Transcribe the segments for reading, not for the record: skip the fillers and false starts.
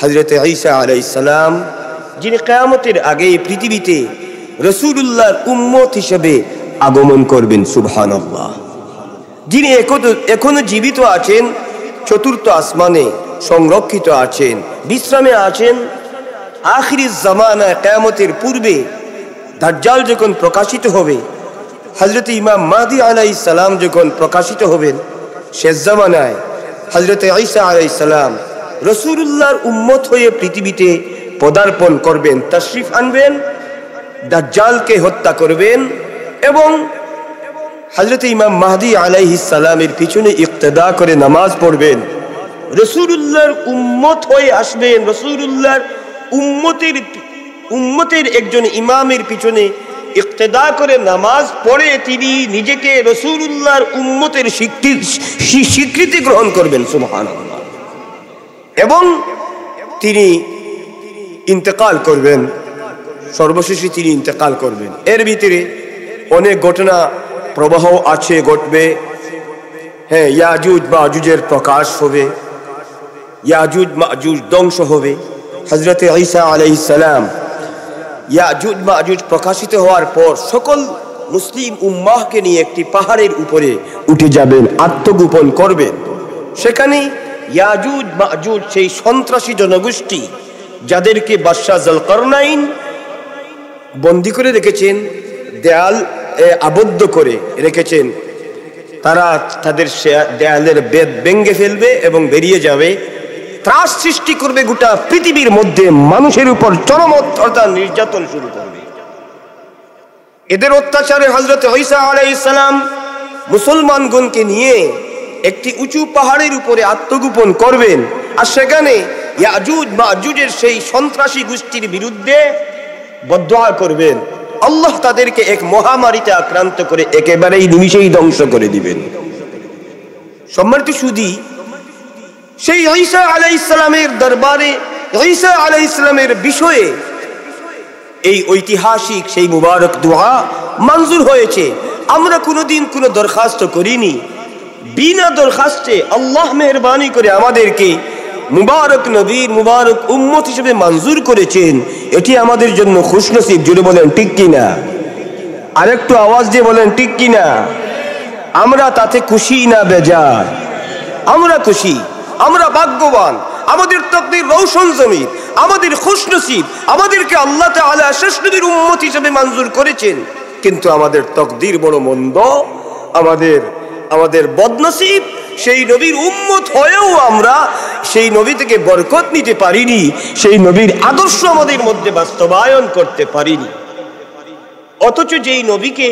হযরত ঈসা আলাইহিস সালাম, যিনি কিয়ামতের আগে পৃথিবীতে রাসূলুল্লাহর উম্মত হিসেবে আগমন করবেন। সুবহানাল্লাহ। যিনি এখনো জীবিত আছেন, চতুর্থ আসমানে সংরক্ষিত আছেন, বিশ্রামে আছেন। আখিরি জামানায় কিয়ামতের পূর্বে দাজ্জাল যখন প্রকাশিত হবে, হযরত ইমাম মাহদী আলাইহিস সালাম যখন প্রকাশিত হবেন, শেষ জামানায় হযরত ঈসা আলাইহিস সালাম রাসূলুল্লাহর উম্মত হয়ে পৃথিবীতে পদার্পণ করবেন, তাশরিফ আনবেন, দাজ্জালকে হত্যা করবেন এবং হযরত ইমাম মাহদী আলাইহিস সালামের পিছনে ইক্তেদা করে নামাজ পড়বেন, রাসূলুল্লাহর উম্মত হয়ে আসবেন। রাসূলুল্লাহর উম্মতের একজন ইমামের পিছনে ইক্তেদা করে নামাজ পড়ে তিনি নিজেকে রাসূলুল্লাহর উম্মতের স্বীকৃতি গ্রহণ করবেন। সুবহানাল্লাহ। এবং তিনি ইন্তেকাল করবেন, সর্বশেষে তিনি ইন্তেকাল করবেন। এর ভিতরে অনেক ঘটনা প্রবাহ আছে, ঘটবে। হ্যাঁ, ইয়াজুজ মাজুজের প্রকাশ হবে, ইয়াজুজ মাজুজ ধ্বংস হবে। হযরত ঈসা আলাইহিস সালাম ইয়াজুজ মাজুজ প্রকাশিত হওয়ার পর সকল মুসলিম উম্মাহকে নিয়ে একটি পাহাড়ের উপরে উঠে যাবেন, আত্মগোপন করবেন। সেখানে ইয়াজুজ মাজুজ সেই সন্ত্রাসী জনগোষ্ঠী যাদেরকে বাদশাহ যুলকারনাইন বন্দী করে রেখেছেন, দেয়াল আবদ্ধ করে রেখেছেন, তারা তাদের দেয়ালের বেদ ভেঙে ফেলবে এবং বেরিয়ে যাবে, ত্রাস সৃষ্টি করবে, গোটা পৃথিবীর মধ্যে মানুষের উপর চরম অত্যাচার নির্যাতন শুরু করবে। এদের অত্যাচারে হযরত ঈসা আলাইহিস সালাম মুসলমানগণকে নিয়ে একটি উঁচু পাহাড়ের উপরে আত্মগোপন করবেন, আর সেখানে ইয়াজুজ মাজুজের সেই সন্ত্রাসী গোষ্ঠীর বিরুদ্ধে বদদুয়া করবেন। আল্লাহ তাদেরকে এক মহামারীতে আক্রান্ত করে একেবারেই নিমিষেই ধ্বংস করে দিবেন। সম্মানিত সুধী, সেই ঈসা আলাইহিস সালামের দরবারে ঈসা আলাইহিস সালামের বিষয়ে এই ঐতিহাসিক সেই মুবারক দোয়া মঞ্জুর হয়েছে। আমরা কোনোদিন কোনো দরখাস্ত করিনি, বিনা দরখাস্তে আল্লাহ মেহেরবানি করে আমাদেরকে মুবারক নবীর মুবারক উম্মত হিসেবে মঞ্জুর করেছেন। এটি আমাদের জন্য খুশনসিব। জুড়ে বলেন ঠিক কিনা? আরেকটু আওয়াজ দিয়ে বলেন ঠিক কিনা? আমরা তাতে খুশি না বেজার? আমরা খুশি, আমরা ভাগ্যবান, আমাদের তাকদীর রওশন জমির, আমাদের খুশনসিব, আমাদেরকে আল্লাহ তাআলা শেষ নবীর উম্মত হিসেবে মঞ্জুর করেছেন। কিন্তু আমাদের তাকদীর বড় মন্দ, আমাদের বদনসিব। সেই নবীর উম্মত হয়েও আমরা সেই নবী থেকে বরকত নিতে পারিনি, সেই নবীর আদর্শ আমাদের মধ্যে বাস্তবায়ন করতে পারিনি। অথচ যেই নবীকে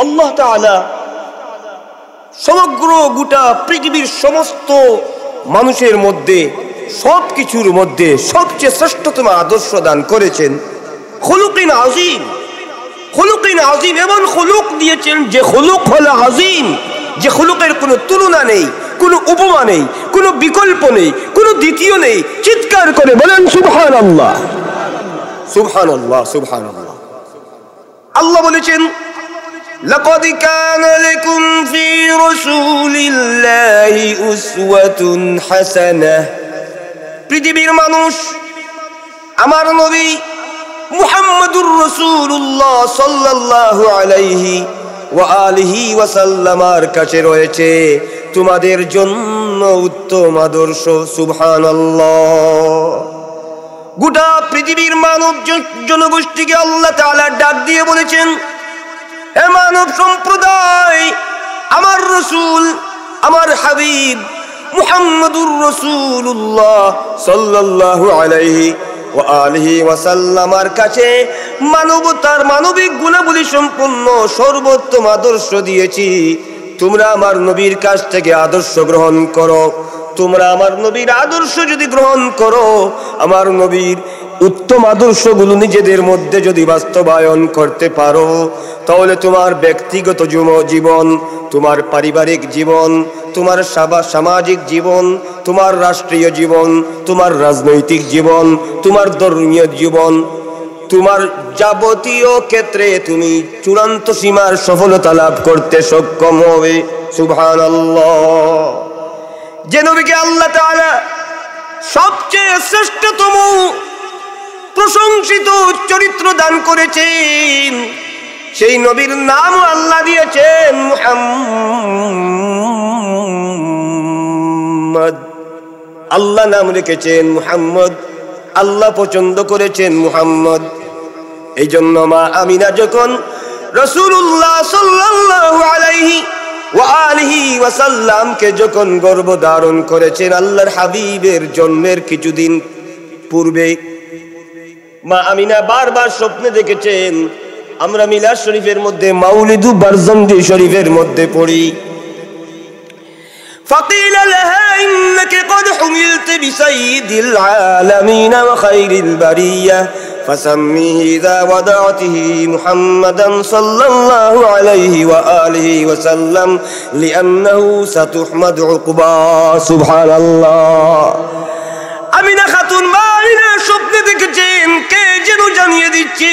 আল্লাহ তাআলা সমগ্র গোটা পৃথিবীর সমস্ত মানুষের মধ্যে সবকিছুর মধ্যে সবচেয়ে শ্রেষ্ঠতম আদর্শ দান করেছেন, খুলুকিন আযীম, খুলুকিন আযীম, এমন খুলুক দিয়েছেন যে খুলুক হলো আযীম, যে খুলুকের কোনো তুলনা নেই, কোনো উপমা নেই, কোনো বিকল্প নেই, কোনো দ্বিতীয় নেই। চিৎকার করে বলেন সুবহানাল্লাহ, সুবহানাল্লাহ, সুবহানাল্লাহ। আল্লাহ বলেছেন, লাকাদ কানা লাকুম ফি রাসূলিল্লাহি উসওয়াতুন হাসানাহ। পৃথিবীর মানুষ আমার নবী মুহাম্মদুর রাসূলুল্লাহ সাল্লাল্লাহু আলাইহি ওয়া আলিহি ওয়াসাল্লামের কাছে রয়েছে তোমাদের জন্য উত্তম আদর্শ। সুবহানাল্লাহ। গোটা পৃথিবীর মানব জনগোষ্ঠীকে আল্লাহ তাআলা ডাক দিয়ে বলেছেন, হে মানব সম্প্রদায়, আমার রাসূল, আমার হাবিব মুহাম্মদুর রাসূলুল্লাহ সাল্লাল্লাহু আলাইহি ওয়া আলিহি ওয়াসাল্লামের কাছে মানবতার মানবিক গুণাবলী সম্পন্ন সর্বোত্তম আদর্শ দিয়েছি। তোমরা আমার নবীর কাছ থেকে আদর্শ গ্রহণ করো। তোমরা আমার নবীর আদর্শ যদি গ্রহণ করো, আমার নবীর উত্তম আদর্শগুলো নিজেদের মধ্যে যদি বাস্তবায়ন করতে পারো, তাহলে তোমার ব্যক্তিগত জীবন, তোমার পারিবারিক জীবন, তোমার সামাজিক জীবন, তোমার রাষ্ট্রীয় জীবন, তোমার রাজনৈতিক জীবন, তোমার ধর্মীয় জীবন, তোমার যাবতীয় ক্ষেত্রে তুমি চূড়ান্ত সীমার সফলতা লাভ করতে সক্ষম হবে। সুবহানাল্লাহ। যে নবীকে আল্লাহ তাআলা সবচেয়ে শ্রেষ্ঠতম প্রশংসিত চরিত্র দান করেছেন। সেই নবীর নাম আল্লাহ দিয়েছেন মুহাম্মদ। আল্লাহ নাম রেখেছেন মুহাম্মদ, আল্লাহ পছন্দ করেছেন মুহাম্মদ। এই জন্য মা আমিনা যখন রাসূলুল্লাহ সাল্লাল্লাহু আলাইহি ওয়া আলিহি ওয়াসাল্লামকে যখন গর্ভধারণ করেছেন আল্লাহর হাবিবের জন্মের কিছুদিন পূর্বে, মা আমিনা বারবার স্বপ্নে দেখেছেন। আমরা মিলাদ শরীফের মধ্যে মাউলিদু বারজান্দি শরীফের মধ্যে পড়ি, فقيل لها إنك قد حملت بسيد العالمين وخير البرية فسميه إذا وضعته محمدا صلى الله عليه وآله وسلم لأنه ستحمد عقبا سبحان الله। আমিনা খাতুন মা আমিনা স্বপ্নে দেখেছেন কে যেন জানিয়ে দিচ্ছে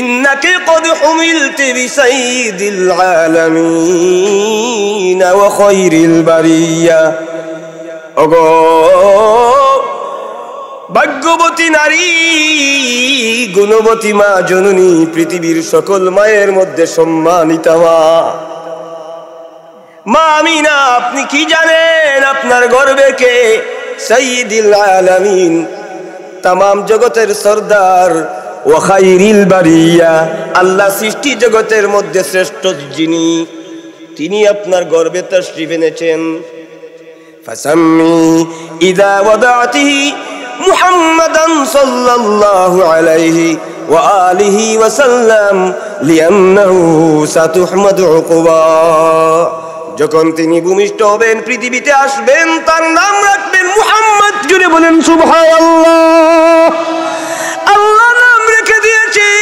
إنك قد حملت بسيد العالمين وخير البرية। ওগো ভাগ্যবতী নারী, গুণবতী মা জননী, পৃথিবীর সকল মায়ের মধ্যে সম্মানিতা মা। মা আমিনা আপনি কি জানেন আপনার গর্ভে কে? সাইয়্যিদুল আলামিন, তামাম জগতের সরদার, ওয়া খায়রিল বারিয়া, আল্লাহ সৃষ্টি জগতের মধ্যে শ্রেষ্ঠ যিনি, তিনি আপনার গর্ভে তাশরীফ এনেছেন। ফাসাম্মি ইযা ওয়াদাতিহি মুহাম্মাদান সাল্লাল্লাহু আলাইহি ওয়া আলিহি ওয়া সাল্লাম লিআন্নাহু সাতুহমাদু উকবা। যখন তিনি ভূমিষ্ঠ হবেন, পৃথিবীতে আসবেন, তার নাম রাখবেন মুহাম্মদ। জুড়ে বলেন সুবহানাল্লাহ। আল্লাহ নাম রেখে দিয়েছেন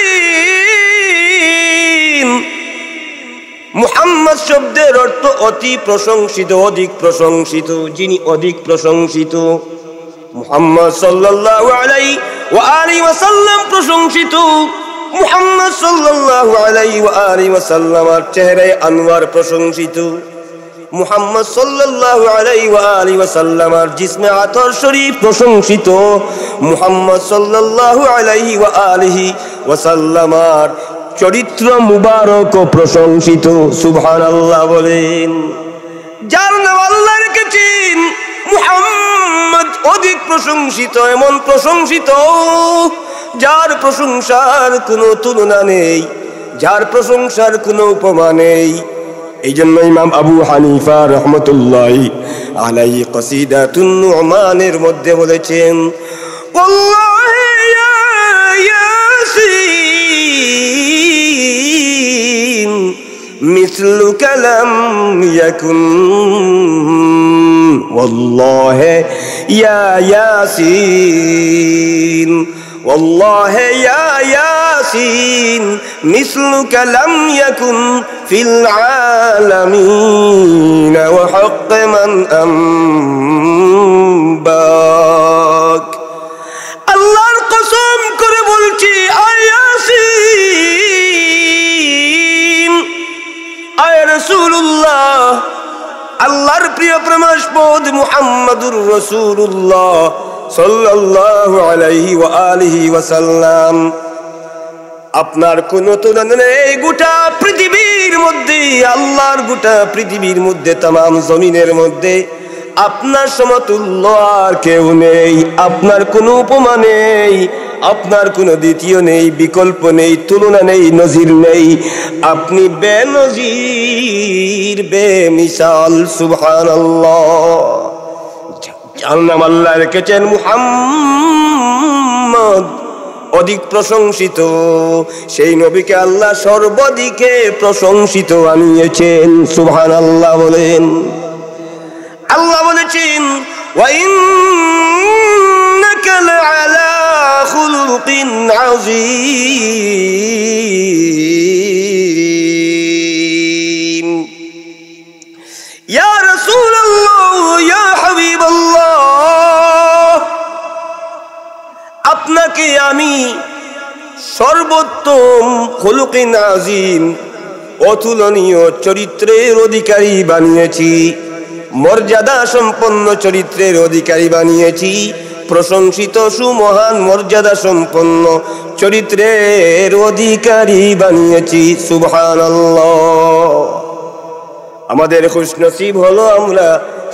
মুহাম্মদ শব্দের অর্থ অতি প্রশংসিত, অধিক প্রশংসিত, যিনি অধিক প্রশংসিত। মুহাম্মদ সাল্লাল্লাহু আলাইহি ওয়া আলিহি ওয়াসাল্লাম প্রশংসিত। মুহাম্মদ সাল্লাল্লাহু আলাইহি ওয়া আলিহি ওয়াসাল্লামের চেহারায় আনওয়ার প্রশংসিত। মুহাম্মদ সাল্লাল্লাহু আলাইহি ওয়া আলিহি ওয়াসাল্লামের জিসমে আতর শরীফ প্রশংসিত। মুহাম্মদ সাল্লাল্লাহু আলাইহি ওয়া আলিহি ওয়াসাল্লামের চরিত্র মুবারক প্রশংসিত। সুবহানাল্লাহ বলেন। যার নাম আল্লাহ রেখেছেন মুহাম্মদ অধিক প্রশংসিত, এমন প্রশংসিত যার প্রশংসার কোনো তুলনা নেই, যার প্রশংসার কোনো উপমা নেই। এই জন্য ইমাম আবু হানিফা রাহমাতুল্লাহি আলাইহি কসিদাতুন নুমানের মধ্যে বলেছেন, ওয়াল্লাহি ইয়া ইয়াসিন মিসলুকা লাম ইয়াকুন, ওয়াল্লাহি ইয়া ইয়াসিন والله يا ياسين مثلك لم يكن في العالمين وحق من أنباك। আল্লাহর কসম করে বলছি, আয় ইয়াসিন, আয় রাসূলুল্লাহ, আল্লাহর প্রিয় প্রেমাস্পদ মুহাম্মাদুর রাসূলুল্লাহ সাল্লাল্লাহু আলাইহি ওয়া আলিহি ওয়াসাল্লাম, আপনার কোনো তুলনা নেই। গোটা পৃথিবীর মধ্যে, আল্লাহর গোটা পৃথিবীর মধ্যে, तमाम জমিনের মধ্যে আপনার সমতুল্য আর কেউ নেই। আপনার কোনো উপমা নেই, আপনার কোনো দ্বিতীয় নেই, বিকল্প নেই, তুলনা নেই, নজির নেই। আপনি বেনজির, বেমিসাল। সুবহানাল্লাহ। যার নাম আল্লাহ রেখেছেন মুহাম্মদ অধিক প্রশংসিত, সেই নবীকে আল্লাহ সর্বদিকে প্রশংসিত বানিয়েছেন। সুবহানাল্লাহ বলেন। আল্লাহ বলেছেন, ওয়া ইন্নাকা লাআলা খুলুকিন আযীম। ইয়া রাসূলুল্লাহ, ইয়া হাবিবাল্লাহ, আপনাকে আমি সর্বোত্তম খুলুকিন আযীম, অতুলনীয় চরিত্রের অধিকারী বানিয়েছি। মর্যাদা সম্পন্ন চরিত্রের অধিকারী বানিয়েছি, প্রশংসিত সুমহান মর্যাদা সম্পন্ন চরিত্রের অধিকারী বানিয়েছি। সুবহানাল্লাহ। আমাদের খুশনসিব হলো আমরা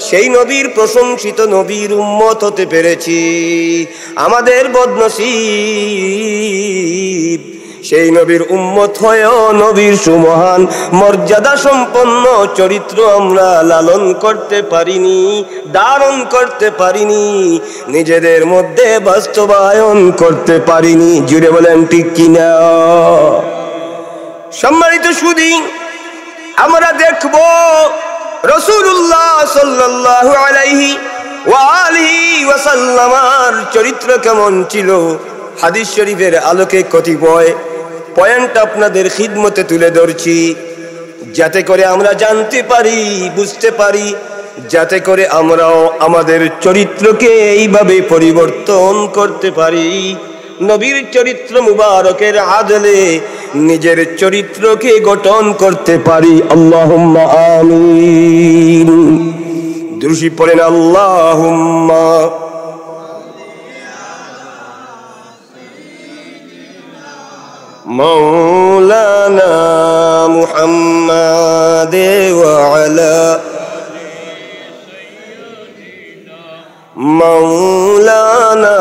সেই নবীর প্রশংসিত নবীর উম্মত হতে পেরেছি। আমাদের বদনসিব সেই নবীর উম্মত হয়েও নবীর সুমহান মর্যাদা সম্পন্ন চরিত্র আমরা লালন করতে পারিনি, ধারণ করতে পারিনি, নিজেদের মধ্যে বাস্তবায়ন করতে পারিনি। জুড়ে বলেন ঠিক কিনা? সম্মানিত সুধী, আমরা দেখব রাসূলুল্লাহ সাল্লাল্লাহু আলাইহি ওয়া আলিহি ওয়াসাল্লামের চরিত্র কেমন ছিল। হাদিস শরীফের আলোকে কতিপয় পয়েন্ট আপনাদের খিদমতে তুলে ধরছি, যাতে করে আমরা জানতে পারি, বুঝতে পারি, যাতে করে আমরাও আমাদের চরিত্রকে এইভাবে পরিবর্তন করতে পারি, নবীর চরিত্র মুবারকের আদলে নিজের চরিত্রকে গঠন করতে পারি। আল্লাহুম্মা আমিন। দুরূদ পড়েন আল্লাহুম্মা মাওলানা মুহাম্মাদ ওয়া আলা মাওলানা।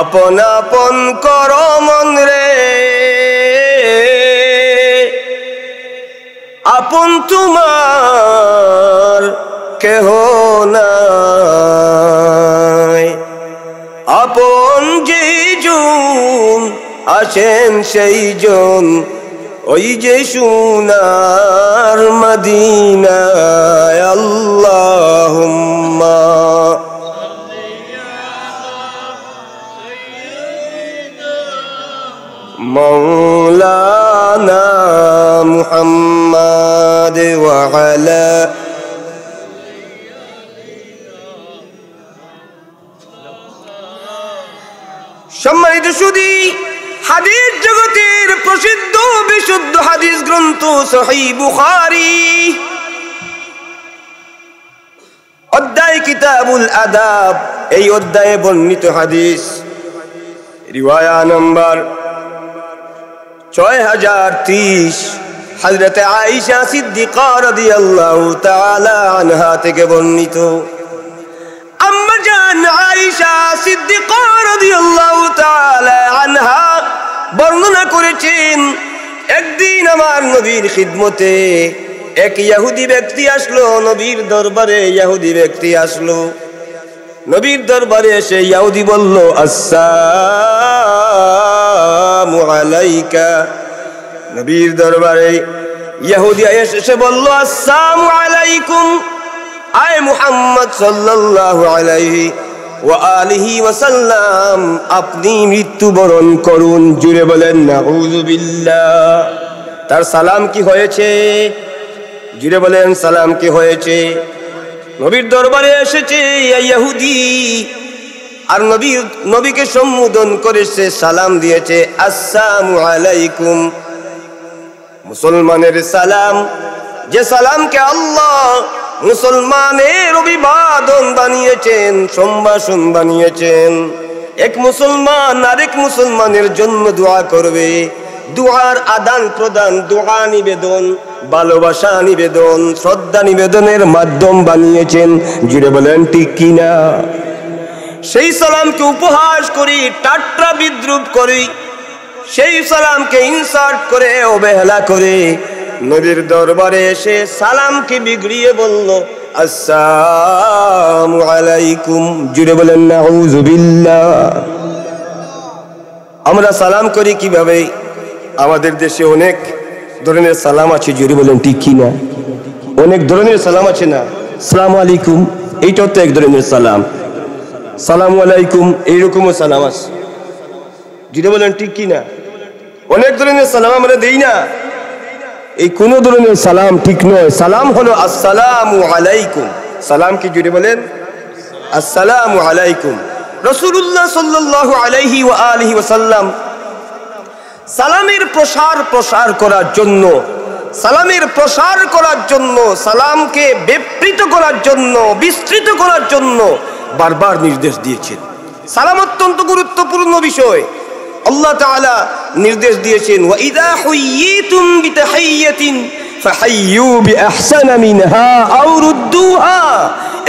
আপন আপন কর মন রে, আপন তোমার কেহ নাই। আপন যেজন আছেন সেই জন, ওই যে সোনার মদিনায়। আল্লাহুম্মা মাওলানা মুহাম্মাদ ওয়া আলা সম্মানিত সুধী, হাদিস জগতের প্রসিদ্ধ বিশুদ্ধ হাদিস গ্রন্থ সহিহ বুখারী অধ্যায় কিতাবুল আদাব, এই অধ্যায়ে বর্ণিত হাদিস রিওয়ায়া নম্বর 6030 হযরত আয়েশা সিদ্দিকা রাদিয়াল্লাহু তাআলা আনহা থেকে বর্ণিত। আম্মা জান আয়েশা সিদ্দিকা রাদিয়াল্লাহু তাআলা আনহা বর্ণনা করেছেন, একদিন আমার নবীর খিদমতে এক ইহুদি ব্যক্তি আসলো। নবীর দরবারে ইহুদি ব্যক্তি আসলো। নবীর দরবারে এসে ইহুদি বলল, আসসালামু আলাইকা। নবীর দরবারে ইহুদি এসে বলল, আসসালামু আলাইকুম, আয় মুহাম্মদ সাল্লাল্লাহু আলাইহি ওয়া আলিহি ওয়াসাল্লাম, আপনি মৃত্যুবরণ করুন। জুড়ে বলেন নাউযু বিল্লাহ। তার সালাম কি হয়েছে? জুড়ে বলেন সালাম কি হয়েছে? নবীর দরবারে এসেছে ইহুদি, আর নবীকে সম্বোধন করেছে, সালাম দিয়েছে আসসালামু আলাইকুম। মুসলমানের সালাম, যে সালামকে আল্লাহ মুসলমানের অভিবাদন বানিয়েছেন, সম্ভাষণ বানিয়েছেন। এক মুসলমান আরেক মুসলমানের জন্য দোয়া করবে, দোয়ার আদান প্রদান, দোয়া নিবেদন, ভালোবাসা নিবেদন, শ্রদ্ধা নিবেদনের মাধ্যম বানিয়েছেন। জুড়ে বলেন ঠিক কিনা? সেই সালামকে উপহাস করি, ঠাট্টা বিদ্রুপ করি, সেই সালামকে ইনসাল্ট করে, অবহেলা করে নবীর দরবারে এসে সালামকে বিগড়িয়ে বলল আসসালামু আলাইকুম। জুড়ে বলেন নাউযু বিল্লাহ। আমরা সালাম করি কিভাবে? আমাদের দেশে অনেক ধরনের সালাম আছে। জুড়ে বলেন ঠিক কিনা? অনেক ধরনের সালাম আছে না? আসসালামু আলাইকুম, এইটাও তো এক ধরনের সালাম। সালামু আলাইকুম, এইরকমও সালাম আছে। জুড়ে বলেন ঠিক কিনা? অনেক ধরনের সালাম আমরা দেই না। এই কোন ধরনের সালাম ঠিক নয়। সালাম হলো আসসালামু আলাইকুম। সালাম কি? জুড়ে বলেন আসসালামু আলাইকুম। রাসূলুল্লাহ সাল্লাল্লাহু আলাইহি ওয়া আলিহি ওয়াসাল্লাম সালামের প্রসার করার জন্য সালামের প্রসার করার জন্য, সালামকে বিবৃত করার জন্য, বিস্তৃত করার জন্য বারবার নির্দেশ দিয়েছেন। সালাম অত্যন্ত গুরুত্বপূর্ণ বিষয়। আল্লাহ তাআলা নির্দেশ দিয়েছেন, ওয়া ইযা হুয়্যিতুম বিতাহিয়্যাতিন ফাহাইয়ু বিআহসানা মিনহা আও রুদ্দুহা।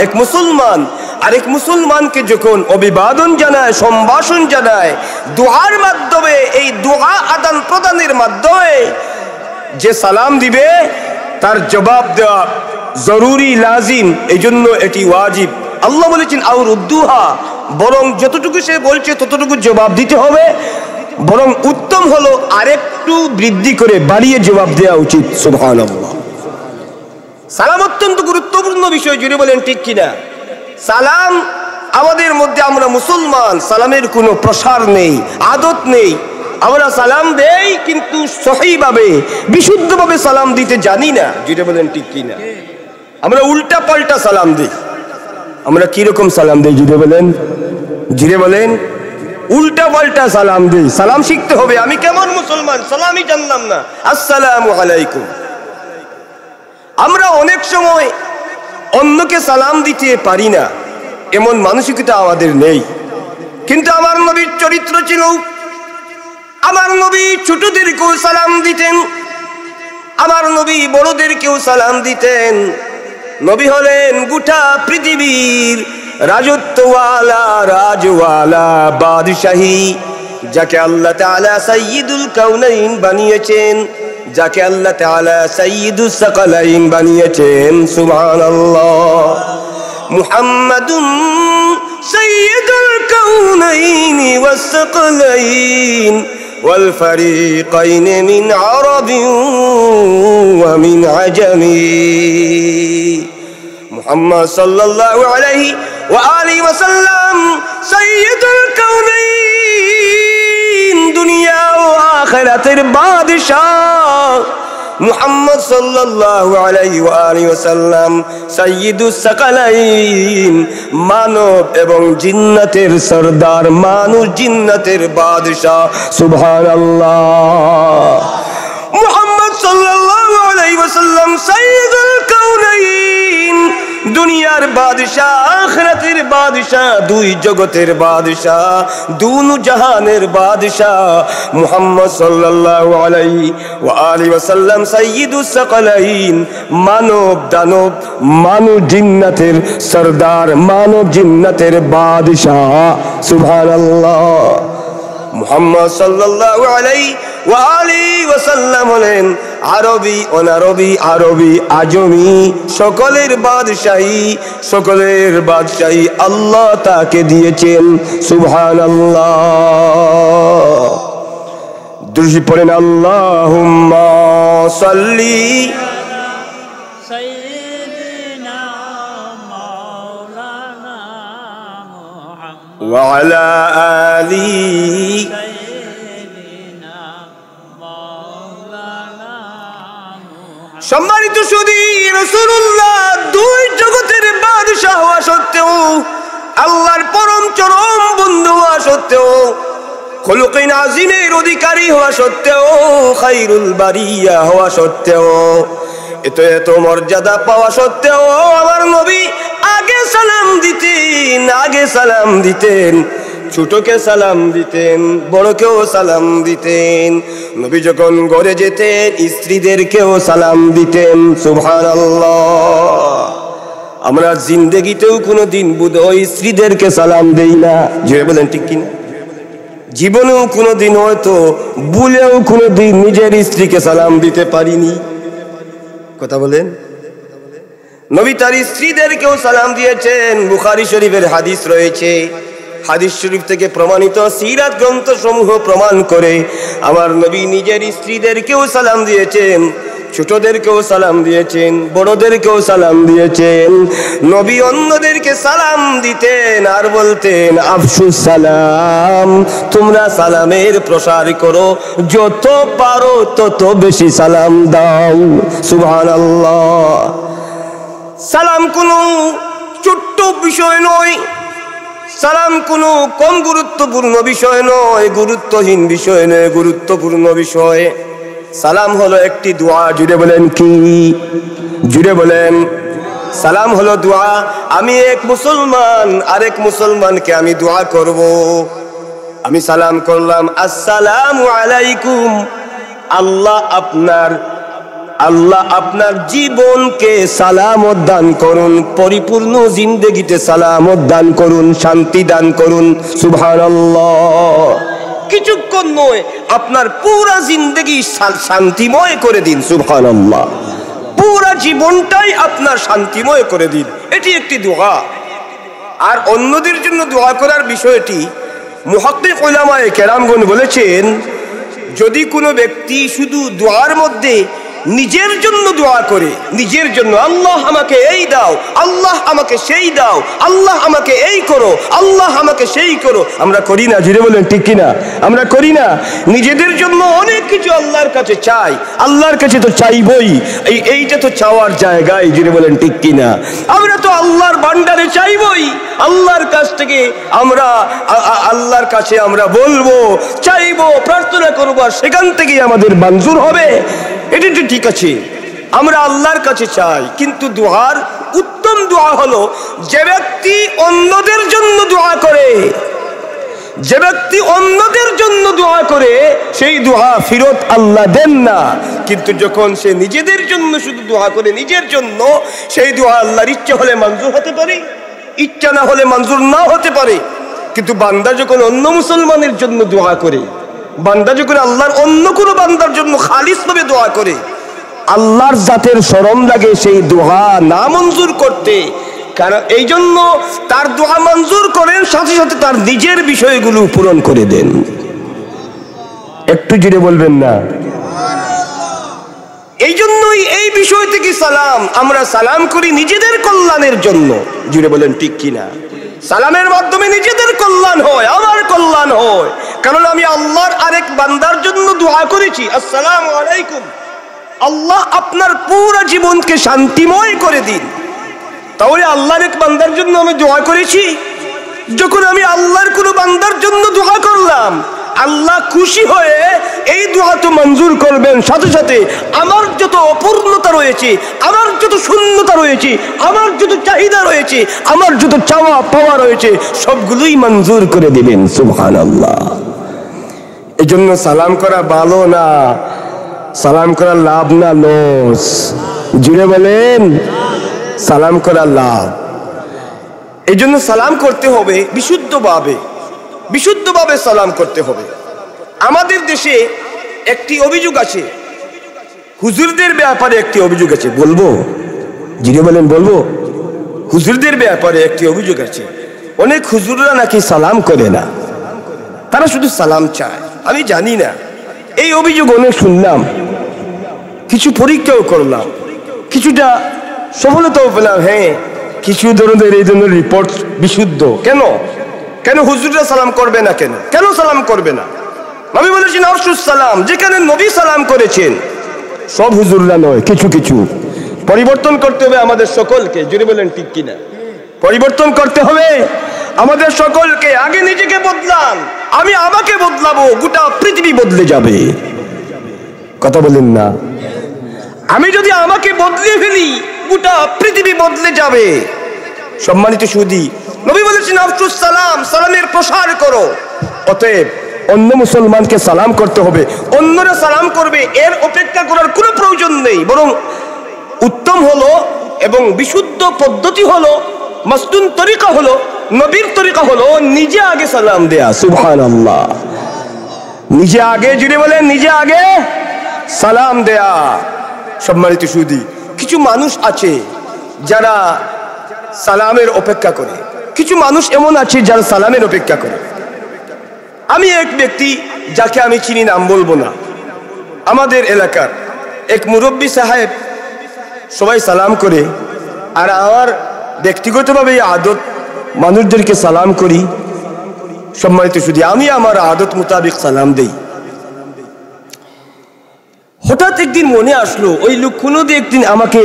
এক মুসলমান আরেক মুসলমানকে যখন অভিবাদন জানায়, সম্ভাষণ জানায়, দুআর মাধ্যমে, এই দুআ আদান প্রদানের মাধ্যমে যে সালাম দিবে তার জবাব দেওয়া জরুরি, লাজিম, এই জন্য এটি ওয়াজিব। আল্লাহ বলেছেন আও রুদ্দুহা, বরং যতটুকু সে বলছে ততটুকু জবাব দিতে হবে, বরং উত্তম হলো আরেকটু বৃদ্ধি করে বাড়িয়ে জবাব দেওয়া উচিত। সুবহানাল্লাহ। সালাম অত্যন্ত গুরুত্বপূর্ণ বিষয়, জুড়ে বলেন ঠিক কিনা? সালাম আমাদের মধ্যে, আমরা মুসলমান, সালামের কোনো প্রসার নেই, আদত নেই। আমরা সালাম দেই কিন্তু সহিভাবে, বিশুদ্ধভাবে সালাম দিতে জানি না, জুড়ে বলেন ঠিক কিনা? আমরা উল্টা পাল্টা সালাম দিই। আমরা কিরকম সালাম দিই জুড়ে বলেন? জুড়ে বলেন, উল্টা পাল্টা সালাম দিই। সালাম শিখতে হবে। আমি কেমন মুসলমান, সালামই জানলাম না, আসসালামু আলাইকুম। আমরা অনেক সময় অন্যকে সালাম দিতে পারি না, এমন মানসিকতা আমাদের নেই। কিন্তু আমার নবীর চরিত্র ছিল, আমার নবী ছোটদেরকেও সালাম দিতেন, আমার নবী বড়দেরকেও সালাম দিতেন। নবী হলেন গোটা পৃথিবীর রাজত্বওয়ালা, রাজওয়ালা, বাদশাহী, যাকে আল্লাহ তাআলা সাইয়্যিদুল কাউনাইন বানিয়েছেন, যাকে আল্লাহ তাআলা সাইয়্যিদুস সাকালাইন বানিয়েছেন। সুবহানাল্লাহ। মুহাম্মাদুন সাইয়্যিদুল কাউনাইন ওয়াস সাকালাইন ওয়াল ফারিকাইন মিন আরাবিন ওয়া মিন আজামি। মুহাম্মদ সাল্লাল্লাহু আলাইহি ওয়া আলিহি ওয়াসাল্লাম সাইয়্যিদুল কাউনাইন, দুনিয়া ও আখিরাতের বাদশাহ। মুহাম্মদ সাল্লাল্লাহু আলাইহি ওয়া আলিহি ওয়াসাল্লাম সাইয়্যিদুস সাকালাইন, মানব এবং জিন্নাতের সরদার, মানুষ জিন্নাতের বাদশাহ। সুবহানাল্লাহ। মুহাম্মদ সাল্লাল্লাহু আলাইহি ওয়াসাল্লাম সাইয়্যিদুল কাউনাইন, দুনিয়ার বাদশাহ, আখিরাতের বাদশাহ, দুই জগতের বাদশাহ, দুনু জাহানের বাদশাহ। মুহাম্মদ সাল্লাল্লাহু আলাইহি ওয়া আলিহি ওয়াসাল্লাম সাইয়্যিদুস সাকালাইন, মানব দানব, মানুষ জিন্নাতের সরদার, মানব জিন্নাতের বাদশাহ। সুবহানাল্লাহ। মুহাম্মদ সাল্লাল্লাহু আলাইহি ওয়া আলিহি ওয়াসাল্লাম হলেন আরবি, অনারবি, আরবি, আজমি, সকলের বাদশাহী, সকলের বাদশাহী আল্লাহ তাকে দিয়েছেন। সুবহানাল্লাহ। দুরূদ পড়েন, আল্লাহুম্মা সাল্লি সাইয়্যিদিনা মাওলানা মুহাম্মদ ওয়া আলা আলি। সম্মানিত সুধী, রাসূলুল্লাহ দুই জগতের বাদশাহ হওয়া সত্ত্বেও, আল্লাহর পরম চরম বন্ধু হওয়া সত্ত্বেও, খুলুকিন আযীমের অধিকারী হওয়া সত্ত্বেও, খায়রুল বারিয়া হওয়া সত্ত্বেও, এত মর্যাদা পাওয়া সত্ত্বেও আমার নবী আগে সালাম দিতেন, আগে সালাম দিতেন। ছোটকে সালাম দিতেন, বড়কেও সালাম দিতেন। নবী যখন ঘরে যেতেন স্ত্রীদেরকেও সালাম দিতেন। সুবহানাল্লাহ। আমরা জিন্দেগিতেও কোনোদিন বোধহয় স্ত্রীদেরকে সালাম দেই না, জোরে বলেন ঠিক কিনা? জীবনেও কোনোদিন হয়তো ভুলেও কোনোদিন নিজের স্ত্রীকে সালাম দিতে পারিনি। কথা বলেন। নবী তার স্ত্রীদেরকেও সালাম দিয়েছেন। বুখারী শরীফের হাদিস রয়েছে, হাদিস শরীফ থেকে প্রমাণিত, সিরাত গ্রন্থ সমূহ প্রমাণ করে আমার নবী নিজের স্ত্রীদেরকেও সালাম দিয়েছেন, ছোটদেরকেও সালাম দিয়েছেন, বড়দেরকেও সালাম দিয়েছেন। নবী অন্যদেরকে সালাম দিতেন আর বলতেন, আফসুস সালাম, তোমরা সালামের প্রসার করো, যত পারো তত বেশি সালাম দাও। সুবহানাল্লাহ। সালাম কোনো ছোট্ট বিষয় নয়, সালাম কোনো কম গুরুত্বপূর্ণ বিষয় নয়, গুরুত্বহীন বিষয় নয়, গুরুত্বপূর্ণ বিষয়। সালাম হলো একটি দোয়া। জুড়ে বলেন কি? জুড়ে বলেন। সালাম হলো দোয়া। আমি এক মুসলমান আরেক মুসলমানকে আমি দোয়া করব। আমি সালাম করলাম, আসসালামু আলাইকুম। আল্লাহ আপনার জীবনকে সালামত দান করুন, পরিপূর্ণ জিন্দেগিতে সালামত দান করুন, শান্তি দান করুন। সুবহানাল্লাহ। কিছুক্ষণ নয়, আপনার পুরা জিন্দেগি শান্তিময় করে দিন। সুবহানাল্লাহ। পুরা জীবনটাই আপনার শান্তিময় করে দিন। এটি একটি দোয়া। আর অন্যদের জন্য দোয়া করার বিষয়টি মুহাক্কিক উলামায়ে কেরামগণ বলেছেন, যদি কোনো ব্যক্তি শুধু দোয়ার মধ্যে নিজের জন্য দোয়া করে, নিজের জন্য, আল্লাহ আমাকে এই দাও, আল্লাহ আমাকে সেই দাও, আল্লাহ আমাকে এই করো, আল্লাহ আমাকে সেই করো, আমরা করি না? জুড়ে বলেন ঠিক কিনা? আমরা করি না? নিজেদের জন্য অনেক কিছু আল্লাহর কাছে চাই, আল্লাহর কাছে তো চাইবই, এইটা তো চাওয়ার জায়গায়। জুড়ে বলেন ঠিক কিনা? আমরা তো আল্লাহর ভান্ডারে চাইবই, আল্লাহর কাছ থেকে আল্লাহর কাছে আমরা বলবো, চাইবো, প্রার্থনা করবো, আর সেখান থেকেই আমাদের মঞ্জুর হবে। এটা তো ঠিক আছে, আমরা আল্লাহর কাছে চাই। কিন্তু দোয়ার উত্তম দোয়া হলো যে ব্যক্তি অন্যদের জন্য দোয়া করে, যে ব্যক্তি অন্যদের জন্য দোয়া করে সেই দোয়া ফিরত আল্লাহ দেন না। কিন্তু যখন সে নিজেদের জন্য শুধু দোয়া করে, নিজের জন্য, সেই দোয়া আল্লাহর ইচ্ছা হলে মঞ্জুর হতে পারে, ইচ্ছা না হলে মঞ্জুর না হতে পারে। কিন্তু বান্দা যখন অন্য মুসলমানের জন্য দোয়া করে, বান্দা যখন আল্লাহর অন্য কোনো বান্দার জন্য খালিসভাবে দোয়া করে, আল্লাহর জাতের শরম লাগে সেই দোয়া না মঞ্জুর করতে। কারণ এই জন্য তার দোয়া মঞ্জুর করেন, সাথে সাথে তার নিজের বিষয়গুলো পূরণ করে দেন। একটু জুড়ে বলবেন না? এই জন্যই এই বিষয় থেকে সালাম, আমরা সালাম করি নিজেদের কল্যাণের জন্য। জুড়ে বলেন ঠিক কিনা? সালামের মাধ্যমে নিজেদের কল্যাণ হয়, আমার কল্যাণ হয়। কারণ আমি আল্লাহর আরেক বান্দার জন্য দোয়া করেছি, আসসালামু আলাইকুম, আল্লাহ আপনার পুরো জীবনকে শান্তিময় করে দিন। তাহলে আল্লাহর এক বান্দার জন্য আমি দোয়া করেছি। যখন আমি আল্লাহর কোনো বান্দার জন্য দোয়া করলাম, আল্লাহ খুশি হয়ে এই দোয়া তো মঞ্জুর করবেন, সাথে সাথে আমার যত অপূর্ণতা রয়েছে, আমার যত শূন্যতা রয়েছে, আমার যত চাহিদা রয়েছে, আমার যত চাওয়া পাওয়া রয়েছে, সবগুলোই মঞ্জুর করে দিবেন। সুবহানাল্লাহ। এই জন্য সালাম করা ভালো না, সালাম করা লাভ না লস। জুড়ে বলেন, সালাম করা লাভ। এই জন্য সালাম করতে হবে বিশুদ্ধভাবে, বিশুদ্ধভাবে সালাম করতে হবে। আমাদের দেশে একটি অভিযোগ আছে, হুজুরদের ব্যাপারে একটি অভিযোগ আছে। বলবো? জিরে বলেন বলবো? হুজুরদের ব্যাপারে একটি অভিযোগ আছে। অনেক হুজুররা নাকি সালাম করে না, তারা শুধু সালাম চায়। আমি জানি না, এই অভিযোগ অনেক শুনলাম, কিছু পরীক্ষাও করলাম, কিছুটা সফলতাও পেলাম। হ্যাঁ, কিছু ধরনের এই জন্য রিপোর্ট বিশুদ্ধ। কেন কেন হুজুররা সালাম করবে না? কেন কেন সালাম করবে না? নবী বলেছেন আফশুস সালাম। যেখানে নবী সালাম করেছেন, সব হুজুররা নয়, কিছু কিছু পরিবর্তন করতে হবে আমাদের সকলকে। জুড়ে বলেন ঠিক কিনা? পরিবর্তন করতে হবে আমাদের সকলকে। আগে নিজেকে বদলান, আমি আমাকে বদলাবো, গোটা পৃথিবী বদলে যাবে। কথা বলেন না? আমি যদি আমাকে বদলে ফেলি, গোটা পৃথিবী বদলে যাবে। সম্মানিত সুধী, নবী বলেছেন আফশুস সালাম, সালামের প্রসার করো। অতএব অন্য মুসলমানকে সালাম করতে হবে, অন্যরা সালাম করবে, এর অপেক্ষা করার কোনো প্রয়োজন নেই। বরং উত্তম হলো এবং বিশুদ্ধ পদ্ধতি হলো, মাসনুন তরিকা হলো, নবীর তরিকা হলো নিজে আগে সালাম দেয়া। সুবহানাল্লাহ। নিজে আগে, জুড়ে বলেন, নিজে আগে সালাম দেয়া। সম্মানিত সুধী, কিছু মানুষ আছে যারা সালামের অপেক্ষা করে, কিছু মানুষ এমন আছে যারা সালামের অপেক্ষা করে। আমি এক ব্যক্তি যাকে আমি চিনি, নাম বলবো না, আমাদের এলাকার এক মুরব্বী সাহেব, সবাই সালাম করে, আর আমার ব্যক্তিগতভাবে আদত মানুষদেরকে সালাম করি। সম্মানিত সুধী, আমি আমার আদত মোতাবেক সালাম দেই। হঠাৎ একদিন মনে আসলো, ওই লোক কোনোদিন একদিন আমাকে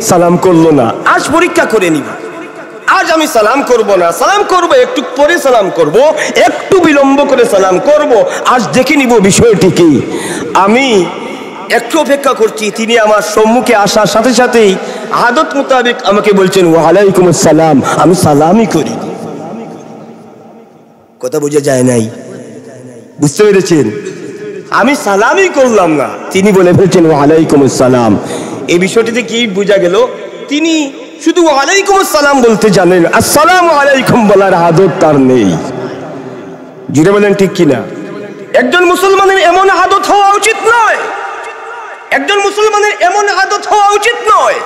সালাম করলো না, আজ পরীক্ষা করে নিব, আজ আমি সালাম করব না, সালাম করব একটু পরে, সালাম করব একটু বিলম্ব করে, সালাম করব, আজ দেখে নিব বিষয়টি কি। আমি একটু অপেক্ষা করছি, তিনি আমার সম্মুখে আসার সাথে সাথেই আদত মোতাবেক আমাকে বলছেন ওয়ালাইকুম আসসালাম। আমি সালামই করি। কথা বোঝা যায় নাই? বুঝতে পেরেছেন? আমি সালামই করলাম না, তিনি বলে ফেলছেন ওয়ালাইকুম আসসালাম। এই বিষয়টিতে কি বোঝা গেল? তিনি শুধু ওয়ালাইকুম আসসালাম বলতে জানেন, আসসালামু আলাইকুম বলার আদত তার নেই। জুড়ে বলেন ঠিক কিনা? একজন মুসলমানের এমন আদত হওয়া উচিত নয়, একজন মুসলমানের এমন আদত হওয়া উচিত নয়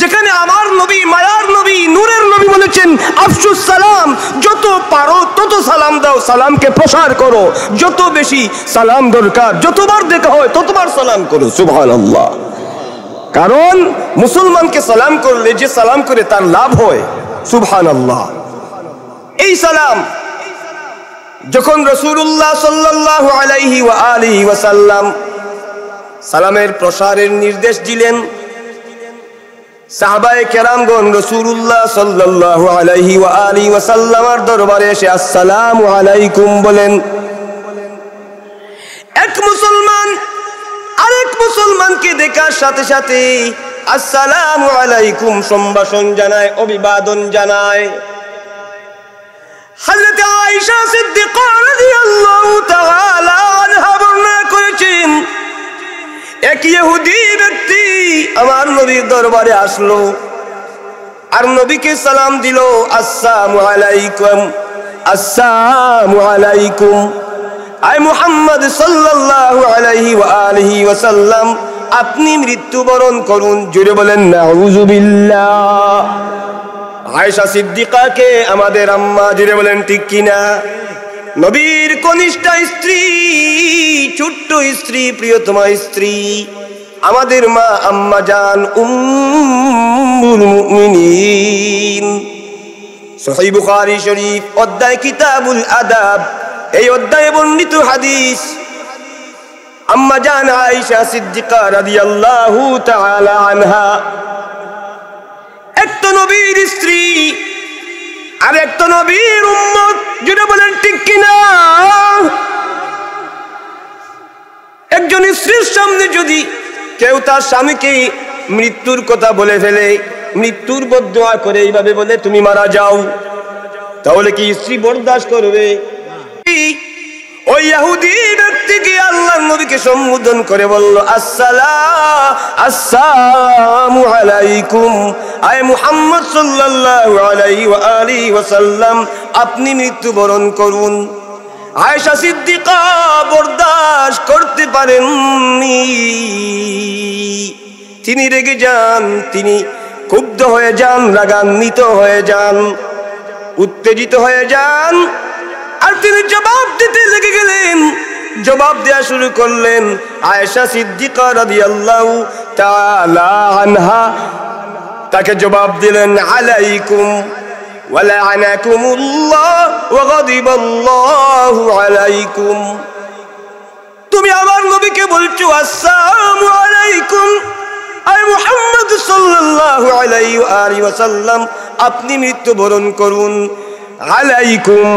যেখানে আমার নবী, মায়ার নবী, নূরের নবী বলেছেন আফসুস সালাম, যত পারো তত সালাম দাও, সালামকে প্রসার করো, যত বেশি সালাম দরকার, যতবার দেখা হয় ততবার সালাম করো। সুবহানাল্লাহ। কারণ মুসলমানকে সালাম করলে যে সালাম করে তার লাভ হয়। সুবহানাল্লাহ। এই সালাম যখন রাসূলুল্লাহ সাল্লাল্লাহু আলাইহি ওয়া আলিহি ওয়াসাল্লাম সালামের প্রসারের নির্দেশ দিলেন, সাহাবায়ে কেরামগণ রাসূলুল্লাহ সাল্লাল্লাহু আলাইহি ওয়া আলিহি ওয়াসাল্লামের দরবারে এসে আসসালামু আলাইকুম বলেন। এক মুসলমান আরেক মুসলমানকে দেখার সাথে সাথে আসসালামু আলাইকুম সম্ভাষণ জানায়, অভিবাদন জানায়। হযরত আয়েশা সিদ্দিকা রাদিয়াল্লাহু তাআলা আনহা বর্ণনা করেছেন, এক ইহুদি ব্যক্তি আমার নবীর দরবারে আসলো আর নবীকে সালাম দিল, আসসালামু আলাইকুম, আসসালামু আলাইকুম। আয় মুহাম্মদ সাল্লাল্লাহু আলাইহি ওয়া আলিহি ওয়াসাল্লাম, আপনি মৃত্যুবরণ করুন। জোরে বলেন নাউযুবিল্লাহ। আয়েশা সিদ্দিকাকে আমাদের আম্মা, জোরে বলেন ঠিক কিনা? নবীর কনিষ্ঠ স্ত্রী, ছোট্ট স্ত্রী, প্রিয়তমা স্ত্রী, আমাদের মা আম্মা জান উম্মুল মুমিনিন। সহিহ বুখারী শরীফ অধ্যায় কিতাবুল আদাব, এই অধ্যায়ে বর্ণিত হাদিস, আম্মা জান আয়েশা সিদ্দিকা রাদিয়াল্লাহু তাআলা আনহা একটা নবীর স্ত্রী আর একটা নবীর উম্মত। যেটা বলেন ঠিক কিনা? একজন স্ত্রীর সামনে যদি কেউ তার স্বামীকে মৃত্যুর কথা বলে ফেলে, মৃত্যুর বদদুয়া করে এইভাবে বলে তুমি মারা যাও, তাহলে কি স্ত্রী বরদাস্ত করবে? ওই ইহুদি ব্যক্তিকে আল্লাহর নবীকে সম্বোধন করে বলল আসসালামু আলাইকুম, আয় মুহাম্মদ সাল্লাল্লাহু আলাইহি ওয়া আলিহি ওয়াসাল্লাম, আপনি মৃত্যুবরণ করুন। আয়েশা সিদ্দিকা বরদাস্ত করতে পারেননি, তিনি রেগে যান, তিনি ক্ষুব্ধ হয়ে যান, রাগান্বিত হয়ে যান, উত্তেজিত হয়ে যান, আর তিনি জবাব দিতে লেগে গেলেন। জবাব দেওয়া শুরু করলেন। আয়েশা সিদ্দিকা রাদিয়াল্লাহু তাআলা আনহা তাকে জবাব দিলেন আলাইকুম ওয়া লা'নাকুমুল্লাহ ওয়া গাদিবাল্লাহু আলাইকুম। তুমি আমার নবীকে বলছো আসসালামু আলাইকুম, আয় মুহাম্মদ সাল্লাল্লাহু আলাইহি ওয়া আলিহি ওয়াসাল্লাম, আপনি মৃত্যুবরণ করুন। আলাইকুম,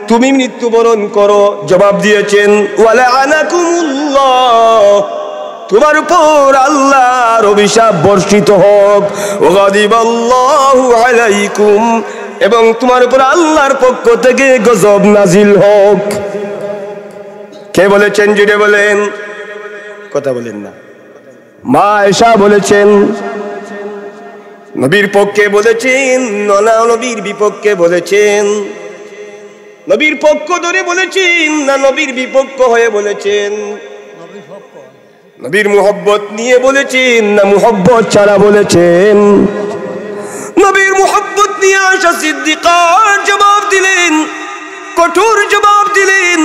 তুমি মৃত্যুবরণ করো। জবাব দিয়েছেন ওয়া লা'নাকুমুল্লাহ, তোমার উপর আল্লাহর অভিশাপ বর্ষিত হোক। ওয়া গাদিবাল্লাহু আলাইকুম, এবং তোমার উপর আল্লাহর পক্ষ থেকে গজব নাজিল হোক। কে বলেছেন? জুড়ে বলেন, কথা বলেন না। মা আয়েশা বলেছেন, নবীর পক্ষে বলেছেন না নবীর বিপক্ষে বলেছেন? নবীর পক্ষ ধরে বলেছেন না নবীর বিপক্ষ হয়ে বলেছেন? নবীর মুহব্বত নিয়ে বলেছেন না মুহব্বত ছাড়া বলেছেন? নবীর মুহব্বত নিয়ে আয়েশা সিদ্দিকা জবাব দিলেন, কঠোর জবাব দিলেন,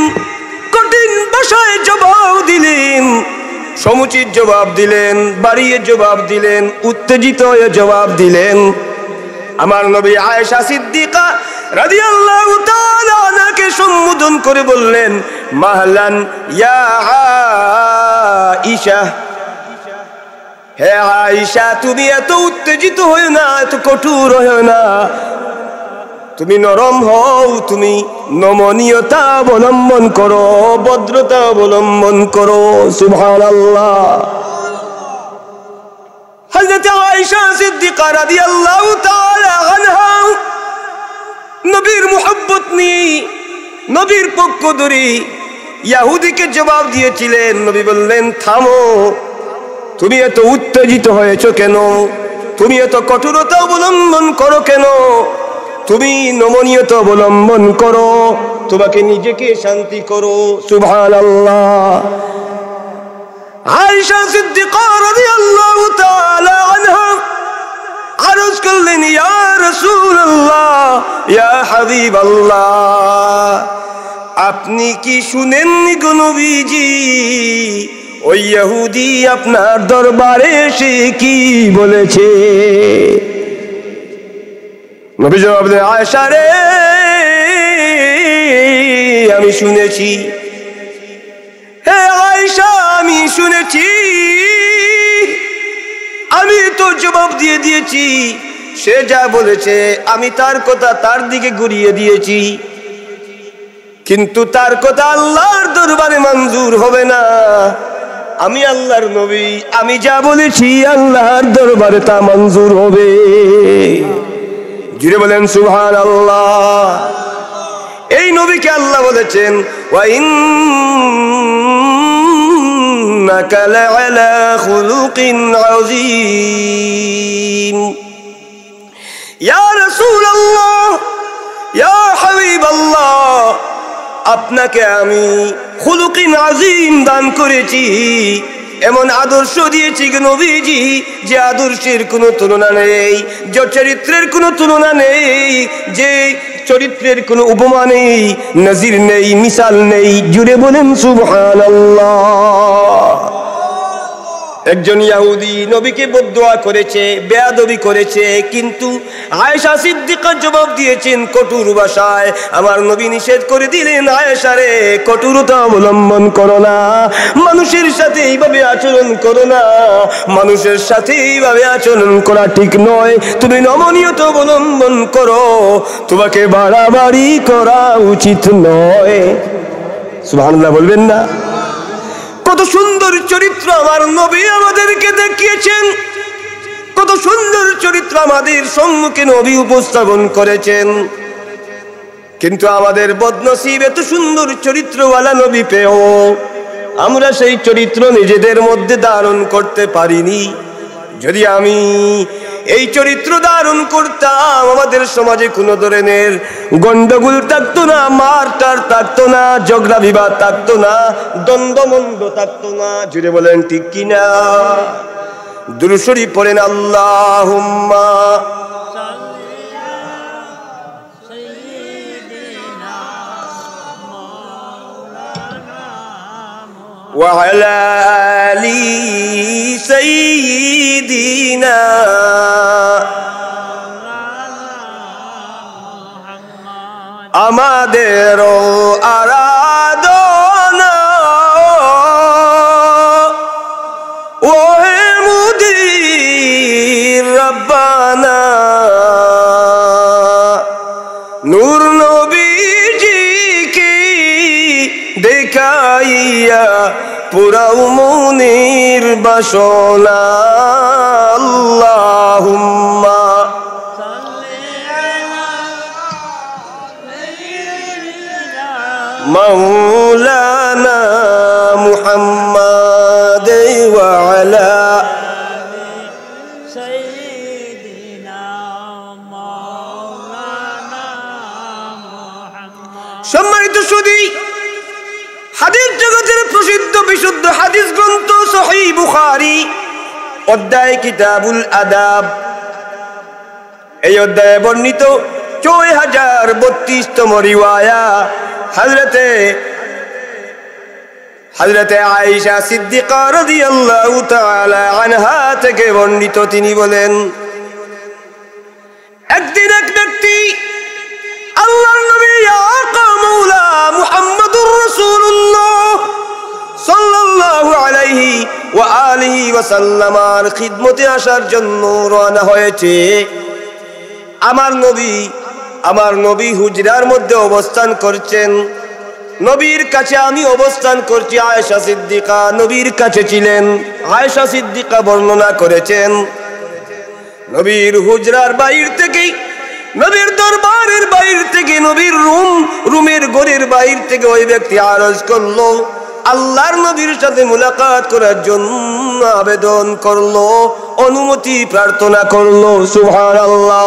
কঠিন ভাষায় জবাব দিলেন, সমুচিত জবাব দিলেন, বাড়িয়ে জবাব দিলেন, উত্তেজিত হয়ে জবাব দিলেন। আমার নবী আয়েশা সিদ্দিকা রাদিয়াল্লাহু তাআলা আনহাকে সম্বোধন করে বললেন মাহলান ইয়া আয়েশা, হে আয়েশা, তুমি এত উত্তেজিত হও না, এত কঠোর হও না, তুমি নরম হও, তুমি নমনীয়তা অবলম্বন করো, ভদ্রতা অবলম্বন করো। সুবহানাল্লাহ। হযরত আয়েশা সিদ্দিকা রাদিয়াল্লাহু তাআলা আনহা নবীর মুহাব্বত নিয়ে নবীর পক্ষ ধরে ইহুদিকে জবাব দিয়েছিলেন। নবী বললেন, থামো, তুমি এত উত্তেজিত হয়েছো কেন? তুমি এত কঠোরতা অবলম্বন করো কেন? তুমি নমনীয়তা অবলম্বন করো, তোমাকে নিজেকে শান্তি করো। সুবহানাল্লাহ। আয়েশা সিদ্দিকা রাদিয়াল্লাহু তাআলা আনহা আরজ করলেন, ইয়া রাসূলুল্লাহ, ইয়া হাবিবাল্লাহ, আপনি কি শুনেননি গো নবীজি, ওই ইহুদি আপনার দরবারে এসে কি বলেছে? নবী জবাব দেন, আয়েশা রে, আমি শুনেছি। হে আয়েশা, আমি শুনেছি। আমি তো জবাব দিয়ে দিয়েছি। সে যা বলেছে আমি তার কথা তার দিকে ঘুরিয়ে দিয়েছি, কিন্তু তার কথা আল্লাহর দরবারে মঞ্জুর হবে না। আমি আল্লাহর নবী, আমি যা বলেছি আল্লাহর দরবারে তা মঞ্জুর হবে। জুড়ে বলেন সুবহানাল্লাহ। এই নবীকে আল্লাহ বলেছেন, ওয়া ইন্নাকা লাআলা খুলুকিন আযীম। ইয়া রাসূলুল্লাহ, ইয়া হাবিবাল্লাহ, আপনাকে আমি খুলুকিন আযীম দান করেছি, এমন আদর্শ দিয়েছি নবীজি, যে আদর্শের কোনো তুলনা নেই, যে চরিত্রের কোনো তুলনা নেই, যে চরিত্রের কোনো উপমা নেই, নজির নেই, মিসাল নেই। জুড়ে বলেন সুবহানাল্লাহ। একজন ইহুদি নবীকে বদদুয়া করেছে, বেয়াদবি করেছে, কিন্তু আয়েশা সিদ্দিকা জবাব দিয়েছেন কঠোর ভাষায়। আমার নবী নিষেধ করে দিলেন, আয়েশা রে, কঠোরতা অবলম্বন করো না, মানুষের সাথে এইভাবে আচরণ করো না, মানুষের সাথে এইভাবে আচরণ করা ঠিক নয়, তুমি নমনীয়তা অবলম্বন করো, তোমাকে বাড়াবাড়ি করা উচিত নয়। সুবহানাল্লাহ বলবেন না? কত সুন্দর চরিত্র আমার নবী আমাদেরকে দেখিয়েছেন, কত সুন্দর চরিত্র আমাদের সম্মুখে নবী উপস্থাপন করেছেন, কিন্তু আমাদের বদনসিব এত সুন্দর চরিত্রওয়ালা নবী পেও আমরা সেই চরিত্র নিজেদের মধ্যে ধারণ করতে পারিনি। যদি আমি এই চরিত্র ধারণ করতাম, আমাদের সমাজে কোনো ধরনের গন্ডগোল থাকতো না, মারটার থাকতো না, ঝগড়া বিবাদ থাকতো না, দ্বন্দ্বমন্দ থাকতো না। জুড়ে বলেন ঠিক কিনা? দুরূদ শরীফ পড়েন, আল্লাহুম্মা ওয়া আলা আলি সাইয়্যিদিনা আমাদের আরাধনা ওহে মুদির রব্বানা, নূর নবীজিকে দেখাইয়া পুরাও মনের বাসনা। আল্লাহুম্মা মাওলানা মুহাম্মাদ ওয়া আলা সাইয়্যিদিনা মাওলানা মুহাম্মাদ। সম্মানিত সুধী, হাদিস জগতের প্রসিদ্ধ বিশুদ্ধ হাদিস গ্রন্থ সহিহ বুখারী অধ্যায় কিতাবুল আদাব, এই অধ্যায়ে বর্ণিত 4032তম রিওয়ায়া হযরতে আয়েশা সিদ্দিকা রাদিয়াল্লাহু তাআলা আনহা থেকে বর্ণিত। তিনি বলেন, একদিন এক ব্যক্তি আল্লাহর নবী আকা মাওলা মুহাম্মদুর রাসূলুল্লাহ সাল্লাল্লাহু আলাইহি ওয়া আলিহি ওয়া সাল্লামার খিদমতে আসার জন্য রওনা হয়েছে। আমার নবী আমার নবী হুজরার মধ্যে অবস্থান করছেন। নবীর কাছে আমি অবস্থান করছি। আয়েশা সিদ্দিকা নবীর কাছে ছিলেন। আয়েশা সিদ্দিকা বর্ণনা করেছেন, নবীর হুজরার বাইর থেকে, নবীর দরবারের বাইর থেকে, নবীর রুমের ঘরের বাইর থেকে ওই ব্যক্তি আরজ করলো, আল্লাহর নবীর সাথে মুলাকাত করার জন্য আবেদন করলো, অনুমতি প্রার্থনা করলো। সুবহানাল্লাহ।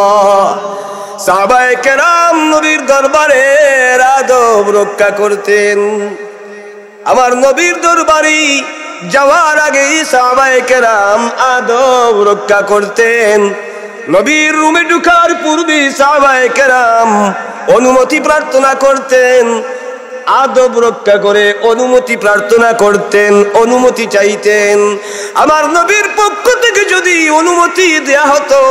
সাহাবায়ে কেরাম নবীর দরবারের আদব রক্ষা করতেন। আমার নবীর দরবারে যাওয়ার আগে সাহাবায়ে কেরাম আদব রক্ষা করতেন। নবীর রুমে ঢোকার পূর্বে সাহাবায়ে কেরাম অনুমতি প্রার্থনা করতেন, আদব রক্ষা করে অনুমতি প্রার্থনা করতেন, অনুমতি চাইতেন। আমার নবীর পক্ষ থেকে যদি অনুমতি দেয়া হতো,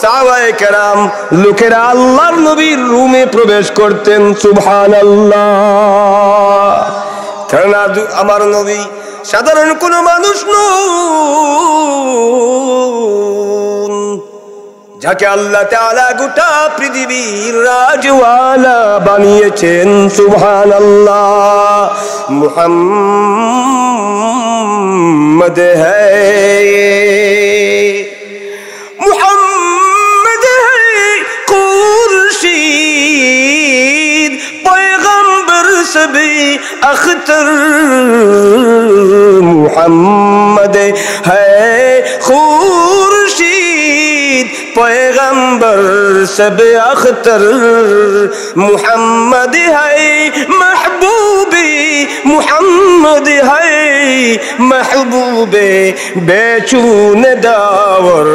সাহাবায়ে কেরাম লোকেরা আল্লাহর নবীর রুমে প্রবেশ করতেন। সুবহানাল্লাহ। কারণ আমার নবী সাধারণ কোনো মানুষ নন, যাকে আল্লাহ তাআলা গোটা পৃথিবীর রাজওয়ালা বানিয়েছেন। সুবহানাল্লাহ। মুহাম্মদ হ্যায়, মুহাম্মদ হ্যায় খুরশীদ পয়গম্বর সবে अख्तर, मुहम्मद है खुर्शीद पैगंबर सब अख्तर, मुहम्मद है महबूबे, मुहम्मद है महबूबे बेचून दावर।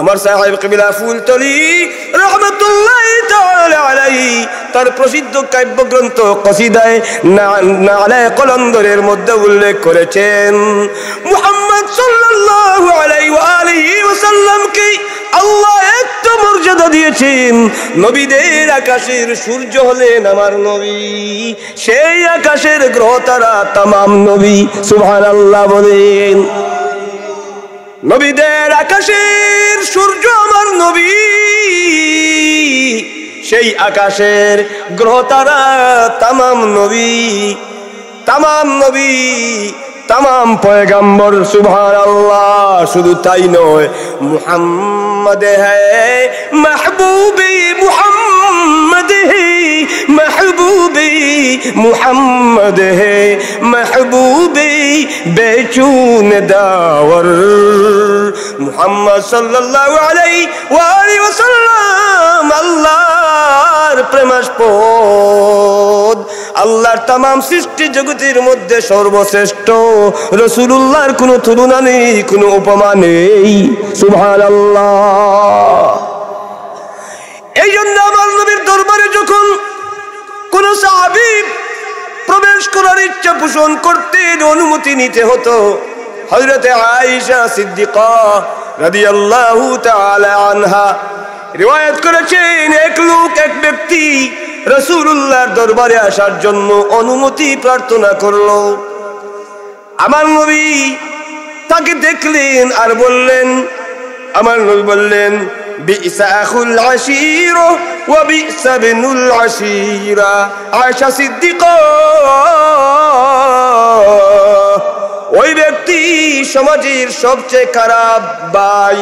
আমার সাহেব কবিলা ফুলতলি রহমতুল্লাহ তাআলা আলাইহি তার প্রসিদ্ধ কাব্যগ্রন্থ কসিদায়ে নালায়ে কলন্দরের মধ্যে উল্লেখ করেছেন, মুহাম্মদ সাল্লাল্লাহু আলাইহি ওয়া আলিহি ওয়াসাল্লামকে আল্লাহ এত মর্যাদা দিয়েছেন, নবীদের আকাশের সূর্য হলেন আমার নবী, সেই আকাশের গ্রহ তারা तमाम নবী। সুবহানাল্লাহ বলেন। নবীদের আকাশের সূর্য আমার নবী, সেই আকাশের গ্রহ তারা तमाम নবী, तमाम নবী, तमाम পয়গম্বর। সুবহানাল্লাহ। শুধু তাই নয়, মুহাম্মদ হ্যায় মাহবুবে, মুহাম্মদ হ্যায় महबूबे, मुहम्मद है महबूबे बेचून दावर। मुहम्मद सल्लल्लाहु अलैहि वसल्लम আল্লাহর প্রেমাস্পদ, আল্লাহর तमाम সৃষ্টি জগতের মধ্যে সর্বশ্রেষ্ঠ। রাসূলুল্লাহর কোনো তুলনা নেই, কোনো উপমা নেই। সুবহানাল্লাহ। এই জন্য আমার নবীর দরবারে যখন কোন সাহাবী প্রবেশ করার ইচ্ছা পোষণ করতেন, অনুমতি নিতে হতো, হযরতে আয়েশা সিদ্দিকা রাদিয়াল্লাহু তাআলা আনহা রিওয়ায়াত করেছেন, এক লোক, এক ব্যক্তি রাসূলুল্লাহর দরবারে আসার জন্য অনুমতি প্রার্থনা করলো। আমার নবী তাকে দেখলেন আর বললেন, আমার নবী বললেন, বি'সা আখুল আশীরা ওয়া বি'সা বিনুল আশীরা। আয়েশা সিদ্দিকা ওই ব্যক্তি সমাজের সবচেয়ে খারাপ ভাই,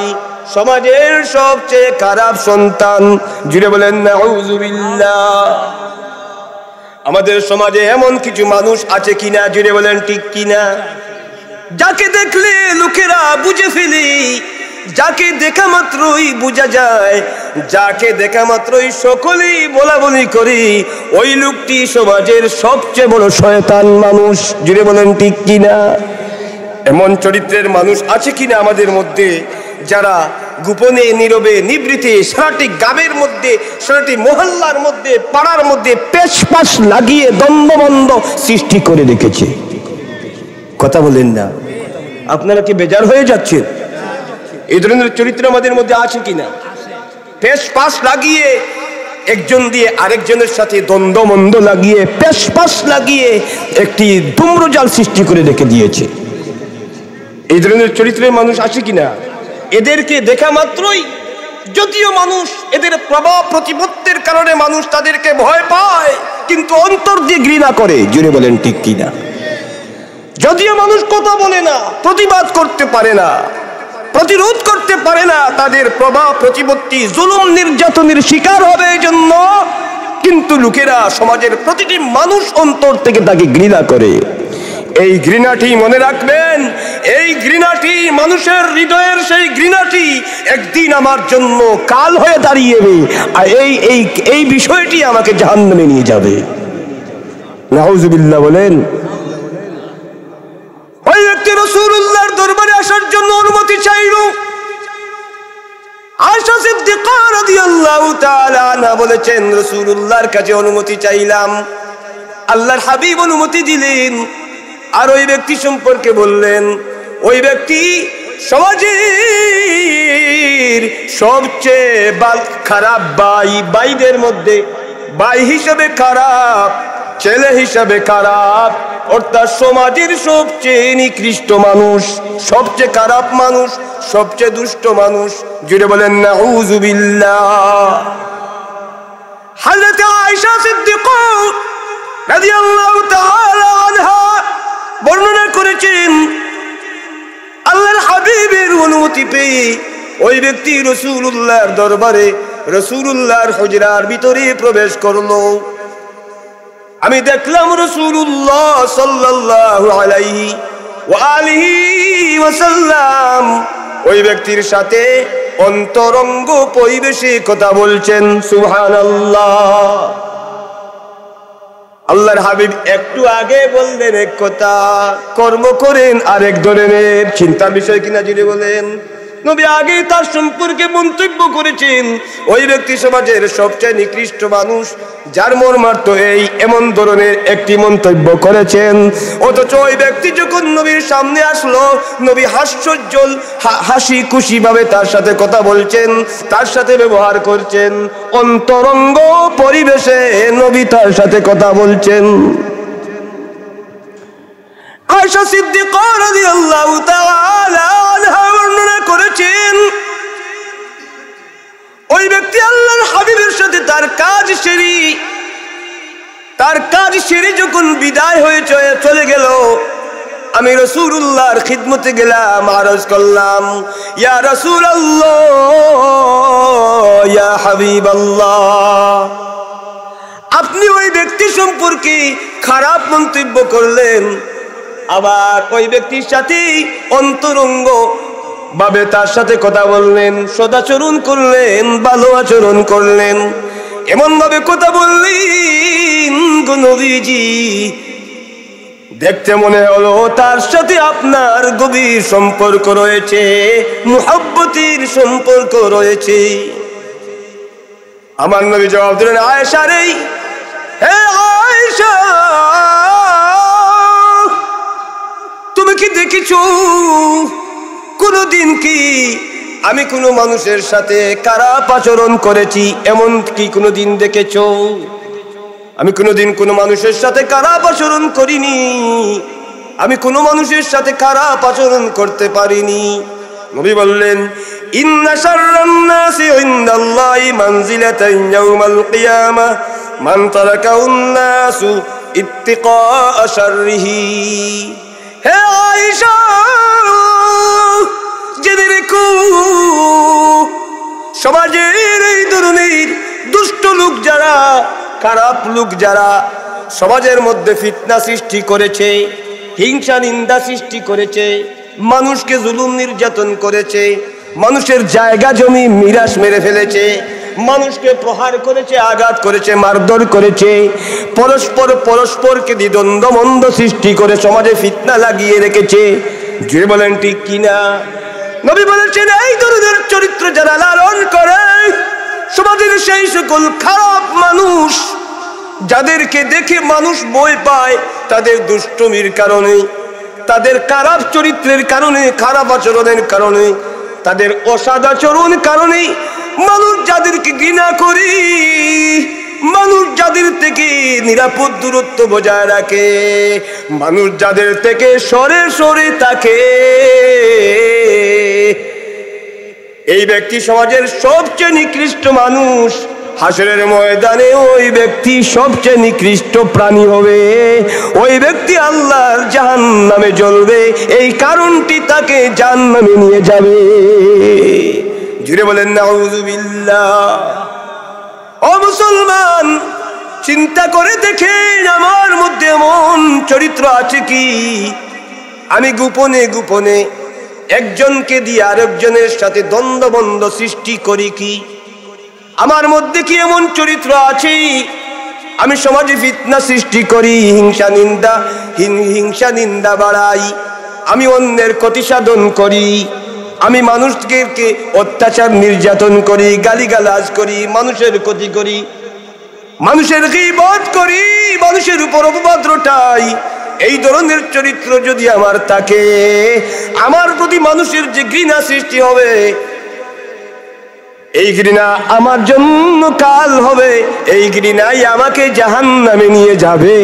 সমাজের সবচেয়ে খারাপ সন্তান। জুড়ে বলেন নাউযুবিল্লাহ। আমাদের সমাজে এমন কিছু মানুষ আছে কিনা, জুড়ে বলেন ঠিক কিনা, যাকে দেখলে লোকেরা বুঝে ফেলে, যাকে দেখা মাত্রই বোঝা যায়, যাকে দেখা মাত্রই সকলেই বলা বলি করে, ওই লোকটি সমাজের সবচেয়ে বড় শয়তান মানুষ। জুড়ে বলেন ঠিক কিনা। এমন চরিত্রের মানুষ আছে কিনা আমাদের মধ্যে, যারা গোপনে নীরবে নিবৃতে সারাটি গ্রামের মধ্যে, সারাটি মহল্লার মধ্যে, পাড়ার মধ্যে পেশপাশ লাগিয়ে দ্বন্দ্ববন্ধ সৃষ্টি করে রেখেছে। কথা বলেন না, আপনারা কি বেজার হয়ে যাচ্ছেন? এই ধরনের চরিত্র আমাদের মধ্যে আছে কিনা? পেশপাশ লাগিয়ে একজন দিয়ে আরেকজনের সাথে দ্বন্দ্বমন্দ লাগিয়ে, পেশপাশ লাগিয়ে একটি ধূম্রজাল সৃষ্টি করে রেখে দিয়েছে। এই ধরনের চরিত্রের মানুষ আছে কিনা? এদেরকে দেখা মাত্রই যদিও মানুষ এদের প্রভাব প্রতিপত্তির কারণে মানুষ তাদেরকে ভয় পায়, কিন্তু অন্তর দিয়ে ঘৃণা করে। জুড়ে বলেন ঠিক কিনা? যদিও মানুষ কথা বলে না, প্রতিবাদ করতে পারে না, প্রতিরোধ করতে পারে না, তাদের প্রভাব প্রতিপত্তি জুলুম নির্যাতনের শিকার হবে এই জন্য, কিন্তু লোকেরা, সমাজের প্রতিটি মানুষ অন্তর থেকে তাকে ঘৃণা করে। এই ঘৃণাটি মনে রাখবেন, এই ঘৃণাটি মানুষের হৃদয়ের সেই ঘৃণাটি একদিন আমার জন্য কাল হয়ে দাঁড়িয়েবে, আর এই বিষয়টি আমাকে জাহান্নামে নিয়ে যাবে। নাউজুবিল্লাহ বলেন। ওই ব্যক্তি রাসূলুল্লাহর দরবারে আসার জন্য অনুমতি চাইল। আয়েশা সিদ্দিকা রাদিয়াল্লাহু তাআলা আনহা বলেছেন, রাসূলুল্লাহর কাছে অনুমতি চাইলাম, আল্লাহর হাবিব অনুমতি দিলেন। আর ওই ব্যক্তি সম্পর্কে বললেন, ওই ব্যক্তি সমাজের সবচেয়ে খারাপ ভাইদের মধ্যে ভাই হিসেবে খারাপ, ছেলে হিসেবে খারাপ, অর্থাৎ সমাজের সবচেয়ে নিকৃষ্ট মানুষ, সবচেয়ে খারাপ মানুষ, সবচেয়ে দুষ্ট মানুষ। জুড়ে বলেন নাউযুবিল্লাহ। হযরত আয়েশা সিদ্দিকা রাদিয়াল্লাহু তাআলা আনহা বর্ণনা করেছেন, আল্লাহর হাবিবের অনুমতি পেয়ে ওই ব্যক্তি রাসূলুল্লাহর দরবারে, রাসূলুল্লাহর হুজরার ভিতরে প্রবেশ করলো। আমি দেখলাম রাসূলুল্লাহ সাল্লাল্লাহু আলাইহি ওয়া আলিহি ওয়াসাল্লাম ওই ব্যক্তির সাথে অন্তরঙ্গ পরিবেশে কথা বলছেন। সুবহানাল্লাহ। আল্লাহর হাবিব একটু আগে বললেন এক কথা, কর্ম করেন আরেক ধরনের। চিন্তার বিষয় কিনা জুড়ে বলেন। নবী আগে তার সম্পর্কে মন্তব্য করেছেন, ওই ব্যক্তি সমাজের সবচেয়ে নিকৃষ্ট মানুষ, যার মর্মার্থ এই এমন ধরনের একটি মন্তব্য করেছেন। অথচ ওই ব্যক্তি যখন নবীর সামনে আসলো, নবী হাস্যোজ্জ্বল হাসি খুশি ভাবে তার সাথে কথা বলছেন, তার সাথে ব্যবহার করছেন, অন্তরঙ্গ পরিবেশে নবী তার সাথে কথা বলছেন। আয়েশা সিদ্দিকা রাদিয়াল্লাহু তাআলা আনহা বর্ণনা করেছেন, ওই ব্যক্তি আল্লাহর হাবিবের সাথে তার কাজ সেরে যখন বিদায় হয়ে চলে গেল, আমি রাসূলুল্লাহর খিদমতে গেলাম, আরজ করলাম, ইয়া রাসূলুল্লাহ, ইয়া হাবিবাল্লাহ, আপনি ওই ব্যক্তি সম্পর্কে খারাপ মন্তব্য করলেন, আবার ওই ব্যক্তির সাথে অন্তরঙ্গ ভাবে তার সাথে কথা বললেন, সদাচরণ করলেন, ভালো আচরণ করলেন, এমন ভাবে কথা বললেন গো নবীজি, দেখতে মনে হলো তার সাথে আপনার গভীর সম্পর্ক রয়েছে, মুহাব্বতের সম্পর্ক রয়েছে। আমার নবী জবাব দিলেন, আয়েশা রে, হে আয়েশা, তুমি কি দেখেছো কোনদিন কি আমি কোনো মানুষের সাথে খারাপ আচরণ করেছি? এমন কি কোনোদিন দেখেছো? আমি কোনোদিন কোনো মানুষের সাথে খারাপ আচরণ করিনি, আমি কোনো মানুষের সাথে খারাপ আচরণ করতে পারিনি। নবী বললেন, ইন্না শাররান নাসি ইনদাল্লাহি মানজিলাতান ইয়াউমাল কিয়ামাহ মান তারাকাহুন নাসু ইত্তিকা শাররিহি। হে আয়েশা, জেনে রেখো, সমাজের এই ধরনের দুষ্ট লোক যারা, খারাপ লোক যারা সমাজের মধ্যে ফিতনা সৃষ্টি করেছে, হিংসা নিন্দা সৃষ্টি করেছে, মানুষকে জুলুম নির্যাতন করেছে, মানুষের জায়গা জমি মিরাস মেরে ফেলেছে, মানুষকে প্রহার করেছে, আঘাত করেছে, মারধর করেছে, পরস্পরকে দ্বন্দ্ব মন্দ সৃষ্টি করে সমাজে ফিতনা লাগিয়ে রেখেছে। যে বলেন ঠিক কিনা? নবী বলেছেন, এই ধরনের চরিত্র যারা লালন করে, সমাজের সেই সকল খারাপ মানুষ যাদেরকে দেখে মানুষ ভয় পায়, তাদের দুষ্টমির কারণে, তাদের খারাপ চরিত্রের কারণে, খারাপ আচরণের কারণে, তাদের অসদাচরণ কারণে মানুষ যাদেরকে ঘৃণা করে, মানুষ যাদের থেকে নিরাপদ দূরত্ব বজায় রাখে, মানুষ যাদের থেকে সরে সরে থাকে, এই ব্যক্তি সমাজের সবচেয়ে নিকৃষ্ট মানুষ। হাসরের ময়দানে ওই ব্যক্তি সবচেয়ে নিকৃষ্ট প্রাণী হবে। ওই ব্যক্তি আল্লাহর জাহান্নামে জ্বলবে। এই কারণটি তাকে জাহান্নামে নিয়ে যাবে। জুড়ে বলেন নাউযুবিল্লাহ। ও মুসলমান, চিন্তা করে দেখেন আমার মধ্যে এমন চরিত্র আছে কি আমি গোপনে গোপনে একজনকে দিয়ে আরেকজনের সাথে দ্বন্দ্ব সৃষ্টি করি কি? আমার মধ্যে কি এমন চরিত্র আছে আমি সমাজে ফিতনা সৃষ্টি করি, হিংসা নিন্দা বাড়াই, আমি অন্যের ক্ষতি সাধন করি, আমি মানুষকে অত্যাচার নির্যাতন করি, গালিগালাজ করি, মানুষের ক্ষতি করি, মানুষের গীবত করি, মানুষের উপর অপবাদ রটাই। এই ধরনের চরিত্র যদি আমার থাকে, আমার প্রতি মানুষের যে ঘৃণা সৃষ্টি হবে, এই ঘৃণা আমার জন্য কাল হবে, এই ঘৃণাই আমাকে জাহান্নামে নিয়ে যাবে।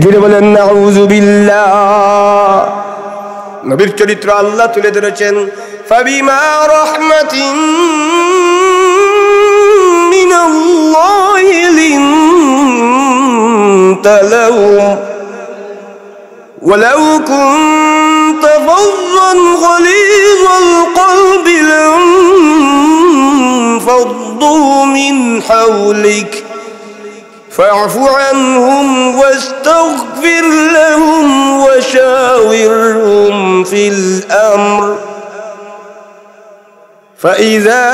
জুড়ে বলেন নাউযুবিল্লাহ। নবীর চরিত্র আল্লাহ তুলে ধরেছেন, ফাবিমা রাহমাতিন মিনাল্লাহি লিনতা লাহুম ওয়ালাউ কুনতা ফাযযান গালিযাল কলবি লানফাদ্দু মিন হাওলিক فاعف عنهم واستغفر لهم وشاورهم في الأمر فإذا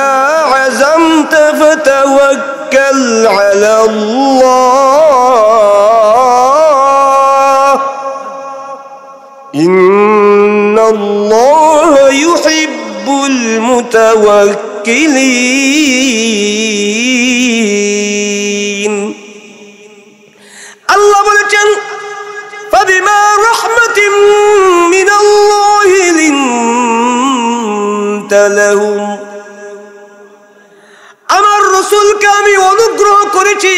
عزمت فتوكل على الله إن الله يحب المتوكلين। আল্লাহ বলেছেন, ফাবিমা রাহমাতিন মিনাল্লাহি লিনতা লাহুম, আমার রাসূলকে আমি অনুগ্রহ করেছি,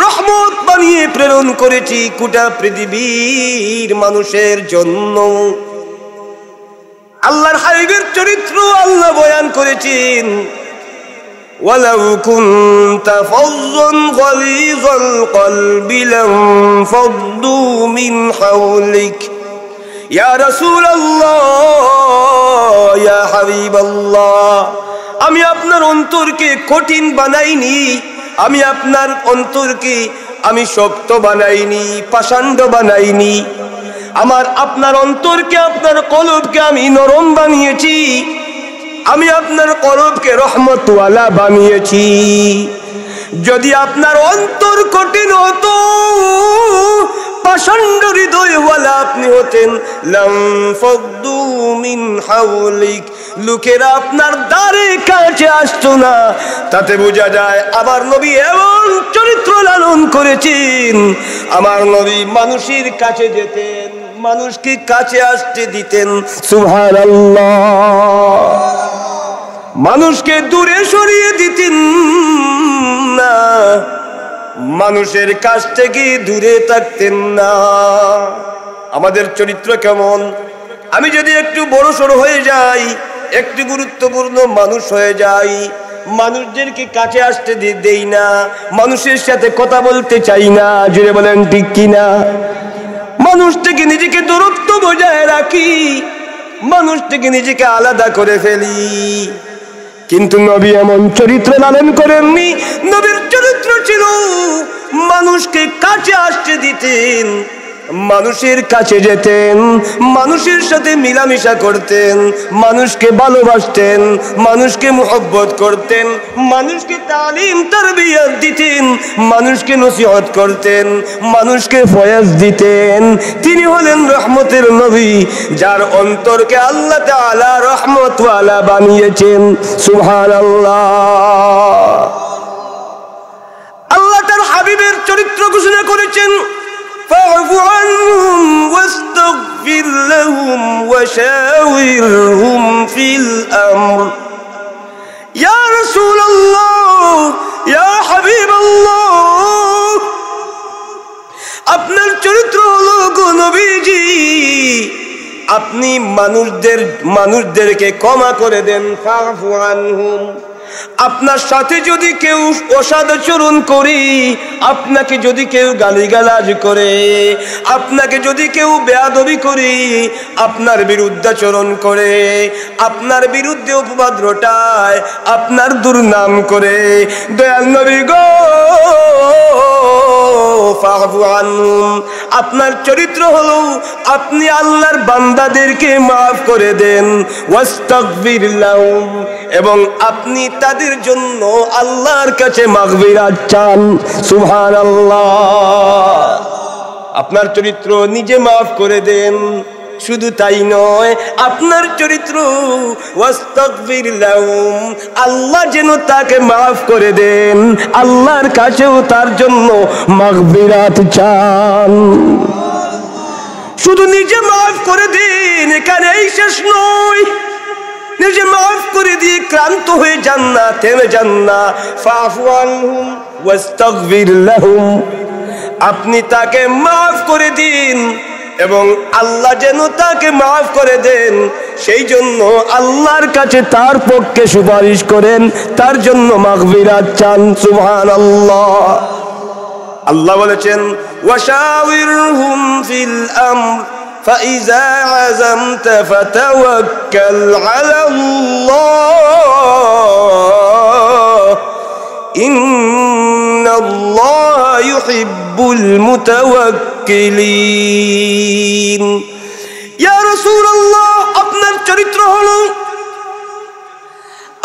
রহমত বানিয়ে প্রেরণ করেছি গোটা পৃথিবীর মানুষের জন্য। আল্লাহর হাবিবের চরিত্র আল্লাহ বয়ান করেছেন, ওয়ালাউ কুনতা ফাযযান গালিযাল কলবি লানফাদ্দু মিন হাওলিক ইয়া রাসূলুল্লাহ ইয়া হাবিবাল্লাহ, আমি আপনার অন্তরকে কঠিন বানাইনি, আমি আপনার অন্তরকে আমি শক্ত বানাইনি, পাষাণ্ড বানাইনি, আপনার অন্তরকে আপনার কলবকে আমি নরম বানিয়েছি, আমি আপনার কলবকে রহমতওয়ালা বানিয়েছি। যদি আপনার অন্তর কঠিন হতো, পাষাণ্ড হৃদয়ওয়ালা আপনি হতেন, লানফাদ্দু মিন হাওলিক, লোকেরা আপনার দ্বারে কাছে আসতো না। তাতে বোঝা যায় আমার নবী এমন চরিত্র লালন করেছেন। আমার নবী মানুষের কাছে যেতেন, মানুষকে কাছে আসতে দিতেন, সুবহানাল্লাহ। মানুষকে দূরে সরিয়ে দিতেন না, মানুষের কাছ থেকে দূরে থাকতেন না। আমাদের চরিত্র কেমন? আমি যদি একটু বড় সড়ো হয়ে যাই, একটু গুরুত্বপূর্ণ মানুষ হয়ে যাই, মানুষদেরকে কাছে আসতে দেই না, মানুষের সাথে কথা বলতে চাই না। জুড়ে বলেন ঠিক কিনা? মানুষ থেকে নিজেকে দূরত্ব বজায় রাখি, মানুষ থেকে নিজেকে আলাদা করে ফেলি। কিন্তু নবী এমন চরিত্র লালন করেননি। নবীর চরিত্র ছিল মানুষকে কাছে আসতে দিতেন, মানুষের কাছে যেতেন, মানুষের সাথে মিলামিশা করতেন, মানুষকে ভালোবাসতেন, মানুষকে মুহব্বত করতেন, মানুষকে তালিম তারবিয়ত দিতেন, মানুষকে নসিহত করতেন, মানুষকে ফয়েজ দিতেন। তিনি হলেন রহমতের নবী, যার অন্তরকে আল্লাহ তাআলা রহমতওয়ালা বানিয়েছেন, সুবহানাল্লাহ। আল্লাহ তার হাবিবের চরিত্র ঘোষণা করেছেন, فاعف عنهم واستغفر لهم وشاورهم في الأمر يا رسول الله يا حبيب الله। আপনার চরিত্র হলো গো নবীজি, আপনি মানুষদেরকে ক্ষমা করে দেন। ফাফু আনহুম, আপনার সাথে যদি কেউ অসদাচরণ করে, আপনাকে যদি কেউ গালিগালাজ করে, আপনাকে যদি কেউ বেয়াদবি করে, আপনার বিরুদ্ধাচরণ করে, আপনার বিরুদ্ধে অপবাদ রটায়, আপনার দুর্নাম করে, দয়াল নবী গো ফাফু আনহুম, আপনার চরিত্র হলো আপনি আল্লাহর বান্দাদেরকে মাফ করে দেন। ওয়াস্তাগফির লাহুম, এবং আপনি তাদের জন্য আল্লাহর কাছে মাগফিরাত চান। সুবহানাল্লাহ। আপনার চরিত্র নিজে মাফ করে দেন, শুধু তাই নয়, আপনার চরিত্র ওয়াস্তাগফির লাহুম, আল্লাহ যেন তাকে মাফ করে দেন, আল্লাহর কাছেও তার জন্য মাগফিরাত চান। শুধু নিজে মাফ করে দিন, এখানেই শেষ নয়। নিজে মাফ করে দিয়ে ক্লান্ত হয়ে যান না, থেমে যান না। ফাফু আনহুম ওয়াস্তাগফির লাহুম, আপনি তাকে মাফ করে দিন এবং আল্লাহ যেন তাকে মাফ করে দেন, সেই জন্য আল্লাহর কাছে তার পক্ষে সুপারিশ করেন, তার জন্য মাগফিরাত চান। সুবহানাল্লাহ। আল্লাহ বলেছেন ওয়াশাওিরহুম ফিল আমর ফাইযা আযামতা ফাতাওয়াক্কাল আলাল্লাহ ইন্নাল্লাহা ইউহিব্বুল মুতাওয়াক্কিলিন। ইয়া রাসূলুল্লাহ, আপনার চরিত্র হলো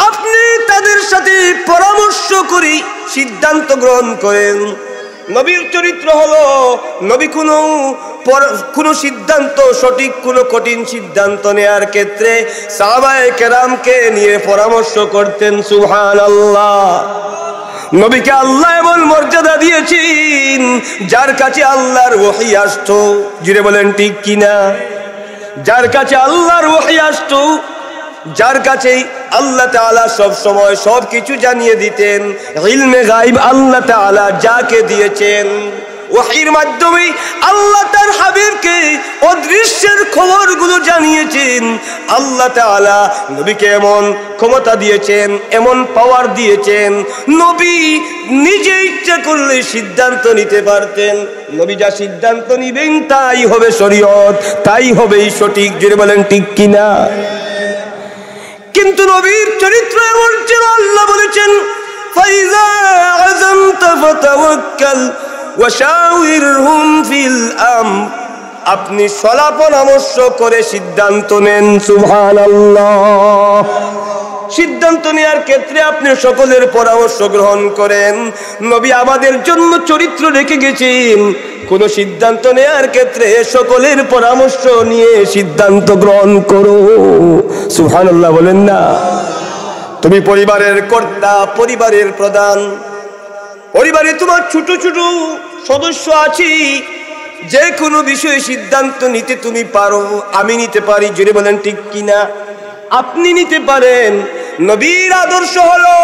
আপনি তাদের সাথে পরামর্শ করে সিদ্ধান্ত গ্রহণ করেন। নবীর চরিত্র হলো নবী কোনো সিদ্ধান্ত, সঠিক কোনো কঠিন সিদ্ধান্ত নেয়ার ক্ষেত্রে সাহাবায়ে কেরামকে নিয়ে পরামর্শ করতেন। সুবহানাল্লাহ। নবীকে আল্লাহ এমন মর্যাদা দিয়েছেন, যার কাছে আল্লাহর ওহী আসতো, জুড়ে বলেন ঠিক কিনা? যার কাছে আল্লাহর ওহী আসতো, যার কাছে আল্লাহ তাআলা সব সময় সব কিছু জানিয়ে দিতেন, ইলমে গায়ব আল্লাহ তাআলা যাকে দিয়েছেন, ওহীর মাধ্যমে আল্লাহ তার হাবিবকে অদৃশ্যের খবরগুলো জানিয়েছেন। আল্লাহ তাআলা নবীকে এমন ক্ষমতা দিয়েছেন, এমন পাওয়ার দিয়েছেন, নবী নিজে ইচ্ছা করলে সিদ্ধান্ত নিতে পারতেন। নবী যা সিদ্ধান্ত নিবেন তাই হবে শরীয়ত, তাই হবে সঠিক। জোরে বলেন ঠিক কিনা? কিন্তু নবীর চরিত্র এমন ছিল, আল্লাহ বলেছেন ফাইযা আযামতা ফাতাওয়াক্কাল ওয়াশাওিরহুম ফিল আমর, আপনি সলা পরামর্শ করে সিদ্ধান্ত নেন। সুবহানাল্লাহ। সিদ্ধান্ত নেওয়ার ক্ষেত্রে আপনি সকলের পরামর্শ গ্রহণ করেন। নবী আমাদের জন্য চরিত্র রেখে গেছেন, কোন সিদ্ধান্ত নেওয়ার ক্ষেত্রে সকলের পরামর্শ নিয়ে সিদ্ধান্ত গ্রহণ করো। সুবহানাল্লাহ বলেন না? তুমি পরিবারের কর্তা, পরিবারের প্রধান, পরিবারে তোমার ছোট ছোট সদস্য আছে, যে কোনো বিষয়ে সিদ্ধান্ত নিতে তুমি পারো, আমি নিতে পারি। জোরে বলেন ঠিক কিনা? আপনি নিতে পারেন। নবীর আদর্শ হলো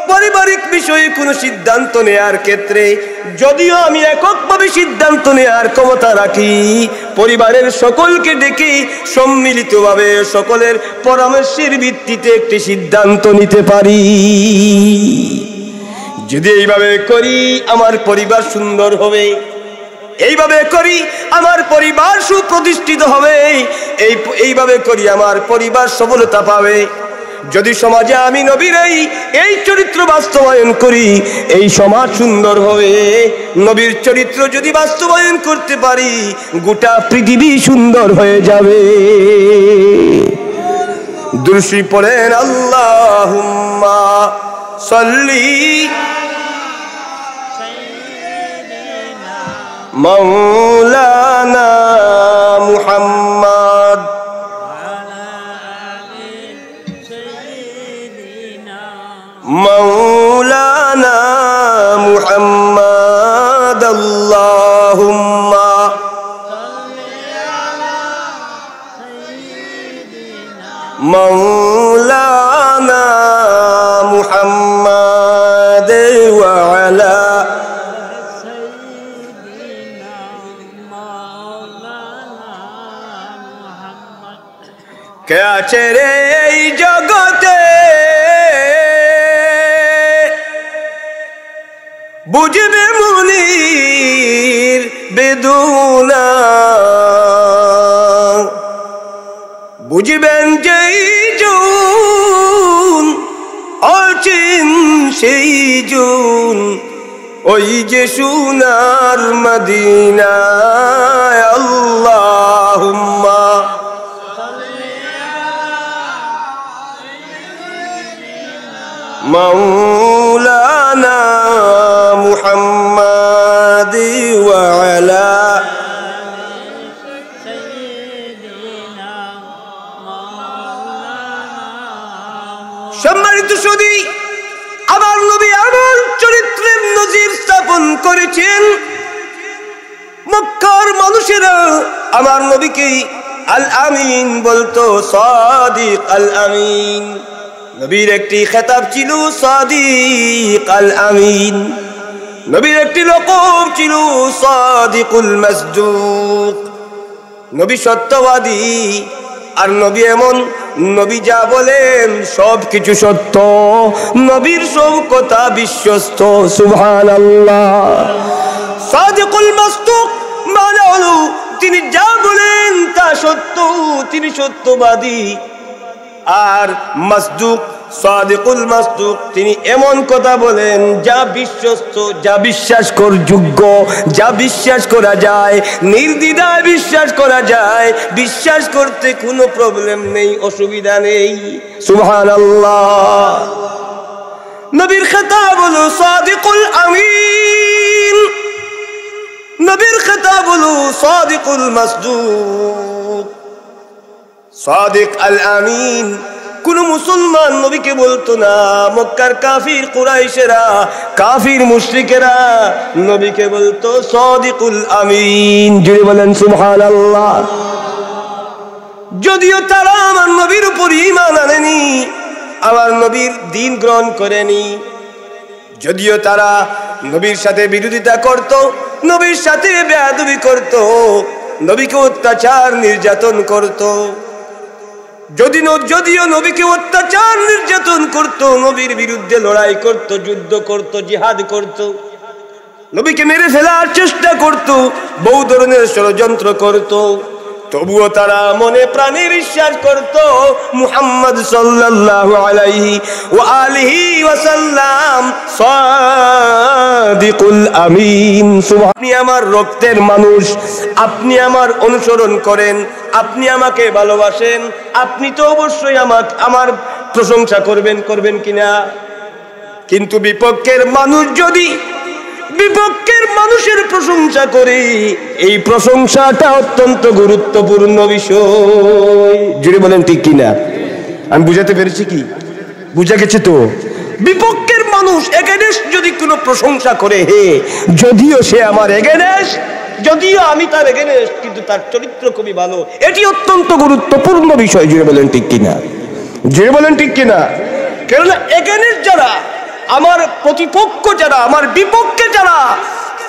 পারিবারিক বিষয়ে কোনো সিদ্ধান্ত নেয়ার ক্ষেত্রে যদিও আমি এককভাবে সিদ্ধান্ত নেয়ার ক্ষমতা রাখি, পরিবারের সকলকে ডেকে সম্মিলিতভাবে সকলের পরামর্শের ভিত্তিতে একটি সিদ্ধান্ত নিতে পারি। যদি এইভাবে করি আমার পরিবার সুন্দর হবে, এইভাবে করি আমার পরিবার সুপ্রতিষ্ঠিত হবে, এইভাবে করি আমার পরিবার সফলতা পাবে। যদি সমাজে আমি নবীর এই চরিত্র বাস্তবায়ন করি, এই সমাজ সুন্দর হবে। নবীর চরিত্র যদি বাস্তবায়ন করতে পারি, গোটা পৃথিবী সুন্দর হয়ে যাবে। দুরূদ পড়েন আল্লাহুম্মা সাল্লি মাওলানা মুহাম্মদ মাওলানা মুহাম্মদ আল্লাহুম্মা মাওলানা মুহাম্মদ ওয়া আলা কে আছে রে এই জগতে বুঝবে মুনির বেদনা, বুঝবেন যেই জন অচিন সেই জন, ওই যে সোনার মদিনা। আল্লাহুম্মা মাওলানা মুহাম্মাদ ওয়া আলা সম্মানিত সুধী, আমার নবী এমন চরিত্রের নজির স্থাপন করেছেন, মক্কার মানুষেরা আমার নবীকে আল আমিন বলতো, সাদিক আল আমিন। নবীর একটি খেতাব ছিল সাদিক আল আমিন। নবীর একটি লকব ছিল সাদিকুল মাসদুক, নবী সত্যবাদী। আর নবী এমন, নবী যা বলেন সব কিছু সত্য, নবীর সব কথা বিশ্বস্ত। সুবহানাল্লাহ। সাদিকুল মাসদুক মানে হলো তিনি যা বলেন তা সত্য, তিনি সত্যবাদী। আর মাসদুক, সাদিকুল মাসদুক, তিনি এমন কথা বলেন যা বিশ্বস্ত, যা বিশ্বাসযোগ্য, যা বিশ্বাস করা যায়, নির্দ্বিধায় বিশ্বাস করা যায়, বিশ্বাস করতে কোনো প্রবলেম নেই, অসুবিধা নেই। সুবহানাল্লাহ। নবীর খেতাব হলো সাদিকুল আমিন, নবীর খেতাব হলো সাদিকুল মাসদুক, সাদিক আল আমিন। কোন মুসলমান নবীকে বলতো না, মক্কার কাফির কুরাইশেরা, কাফির মুশরিকেরা নবীকে বলতো সাদিকুল আমিন। জুড়ে বলেন সুবহানাল্লাহ। যদিও তারা আমার নবীর উপর ঈমান আনেনি, আমার নবীর দ্বীন গ্রহণ করেনি, যদিও তারা নবীর সাথে বিরোধিতা করত, নবীর সাথে বেয়াদবি করত, নবীকে অত্যাচার নির্যাতন করত, যদিও নবীকে অত্যাচার নির্যাতন করত, নবীর বিরুদ্ধে লড়াই করত, যুদ্ধ করত, জিহাদ করত, নবীকে মেরে ফেলার চেষ্টা করত, বহু ধরনের ষড়যন্ত্র করত, তবুও তারা মনে প্রাণে বিশ্বাস করত মুহাম্মদ সাল্লাল্লাহু আলাইহি ওয়া আলিহি ওয়াসাল্লাম সাদিকুল আমিন। আপনি আমার রক্তের মানুষ, আপনি আমার অনুসরণ করেন, আপনি আমাকে ভালোবাসেন, আপনি তো অবশ্যই আমার প্রশংসা করবেন কিনা? কিন্তু বিপক্ষের মানুষ যদি বিপক্ষের মানুষের প্রশংসা করে, এই প্রশংসাটা অত্যন্ত গুরুত্বপূর্ণ বিষয়। জুড়ে বলেন ঠিক কিনা? আমি বুঝাতে পেরেছি কি? বুঝা গেছে তো? বিপক্ষের মানুষ এগেনস্ট যদি কোনো প্রশংসা করে, হে যদিও সে আমার এগেনস্ট, যদিও আমি তার এগেনস্ট, কিন্তু তার চরিত্র খুবই ভালো, এটি অত্যন্ত গুরুত্বপূর্ণ বিষয়। জুড়ে বলেন ঠিক কিনা? জুড়ে বলেন ঠিক কিনা? কেননা এগেনস্ট যারা, আমার প্রতিপক্ষ যারা, আমার বিপক্ষে যারা,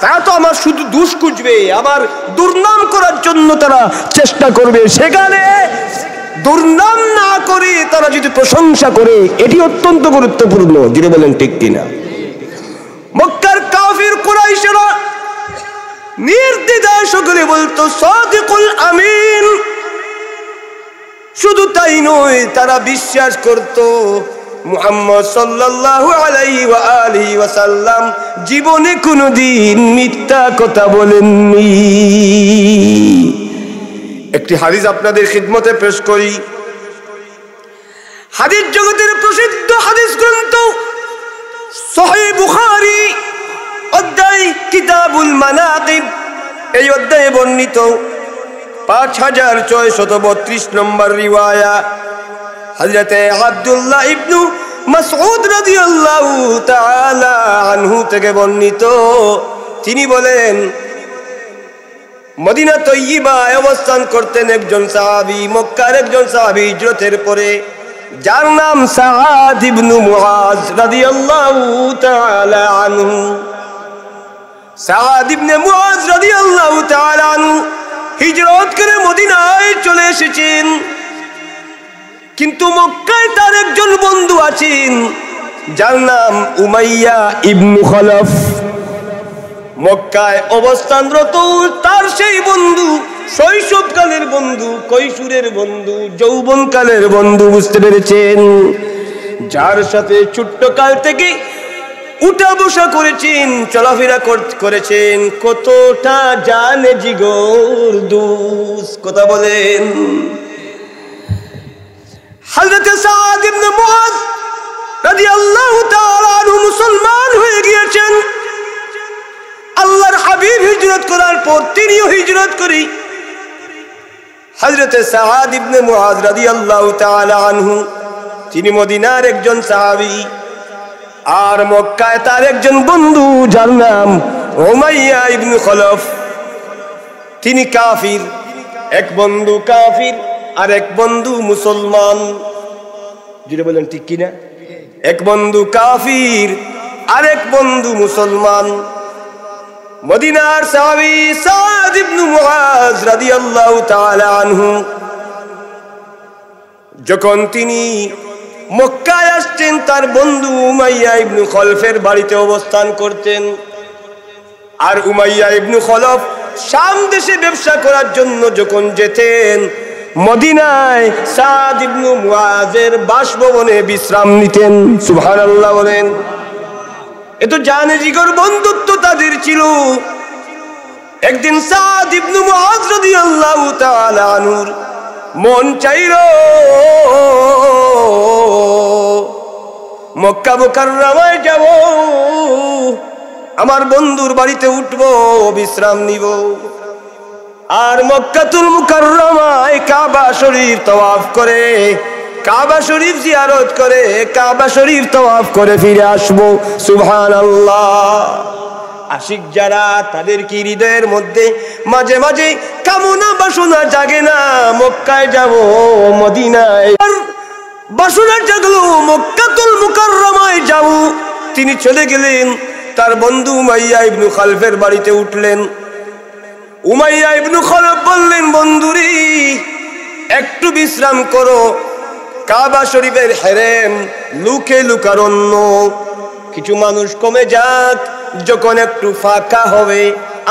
তারা তো আমার শুধু দোষ খুঁজবে, আমার দুর্নাম করার জন্য তারা চেষ্টা করবে। সেখানে দুর্নাম না করে তারা যদি প্রশংসা করে, এটি অত্যন্ত গুরুত্বপূর্ণ। যিনি বলেন ঠিক কিনা? মক্কার কাফির কুরাইশরা নির্দ্বিধায় সকলে বলতো সাদিকুল আমিন। শুধু তাই নয়, তারা বিশ্বাস করত মুহাম্মদ সাল্লাল্লাহু আলাইহি ওয়া আলিহি ওয়াসাল্লাম জীবনে কোনোদিন মিথ্যা কথা বলেননি। একটি হাদিস আপনাদের খিদমতে পেশ করি। হাদিস জগতের প্রসিদ্ধ হাদিস গ্রন্থ সহিহ বুখারী অধ্যায় কিতাবুল মানাকিব, এই অধ্যায়ে বর্ণিত 5632 নম্বর রিওয়ায়া হযরতে আব্দুল্লাহ ইবনু মাসউদ রাদিয়াল্লাহু তাআলা আনহু থেকে বর্ণিত। তিনি বলেন, মদিনা তয়্যিবায় অবস্থান করতেন একজন সাহাবী, মক্কার একজন সাহাবী হিজরতের পরে, যার নাম সাআদ ইবনু মুআজ রাদিয়াল্লাহু তাআলা আনহু। সাআদ ইবনে মুআজ রাদিয়াল্লাহু তাআলা আনহু হিজরত করে মদিনায় চলে এসেছেন। কিন্তু মক্কায় তার একজন বন্ধু আছেন যার নাম উমাইয়া ইবনু খলফ। মক্কায় অবস্থানরত তার সেই বন্ধু, শৈশবকালের বন্ধু, কৈশোরের বন্ধু, যৌবনকালের বন্ধু, বুঝতে পেরেছেন, যার সাথে ছোট্ট কাল থেকে উঠা বসা করেছেন, চলাফেরা করেছেন, কতটা জানে জিগর দুস, কথা বলেন। হযরত সাদ ইবনে মুআজ রাদিয়াল্লাহু তাআলা আনহু মুসলমান হয়ে গিয়েছেন। আল্লাহর হাবিব হিজরত করার পর তিনিও হিজরত করি। হযরত সাদ ইবনে মুআজ রাদিয়াল্লাহু তাআলা আনহু তিনি মদিনার একজন সাহাবী, আর মক্কায় তার একজন বন্ধু যার নাম উমাইয়া ইবনে খলফ, তিনি কাফির। এক বন্ধু কাফির আর এক বন্ধু মুসলমান। যেটা বলেন ঠিক কিনা? এক বন্ধু কাফির আর এক বন্ধু মুসলমান। মদিনার সাহাবী সাদ ইবনে মুআজ রাদিয়াল্লাহু তাআলা আনহু যখন তিনি মক্কায় আসতেন, তার বন্ধু উমাইয়া ইবনে খলফের বাড়িতে অবস্থান করতেন। আর উমাইয়া ইবনে খলফ শাম দেশে ব্যবসা করার জন্য যখন যেতেন, মদিনায় সাদ ইবনে মুআজের বাসভবনে বিশ্রাম নিতেন। সুবহানাল্লাহ বলেন। এত জানে জিগর বন্ধুত্ব তাদের ছিল। একদিন সাদ ইবনে মুআজ রাদিয়াল্লাহু তাআলা আনহুর মন চাইল মক্কা মুকাররমায় যাব, আমার বন্ধুর বাড়িতে উঠব, বিশ্রাম নিব। আর মক্কাতুল মুকাররমায় কাবা শরীফ তওয়াফ করে, কাবা শরীফ জিয়ারত করে, কাবা শরীফ তওয়াফ করে ফিরে আসবো। সুবহানাল্লাহ। আশিক যারা, তাদের কি হৃদয়ের মধ্যে মাঝে মাঝে কামনা বাসনা জাগে না? মক্কায় যাব, মদিনায় বাসনা জাগলো, মক্কাতুল মুকাররমায় যাব। তিনি চলে গেলেন, তার বন্ধু উমাইয়া ইবনে খলফের বাড়িতে উঠলেন। উমাইয়া ইবনে খলফ বললেন, বন্ধুরি একটু বিশ্রাম করো, কাবা শরীফের হেরেম লুকে লুকারণ্য, কিছু মানুষ কমে যাক, যখন একটু ফাঁকা হবে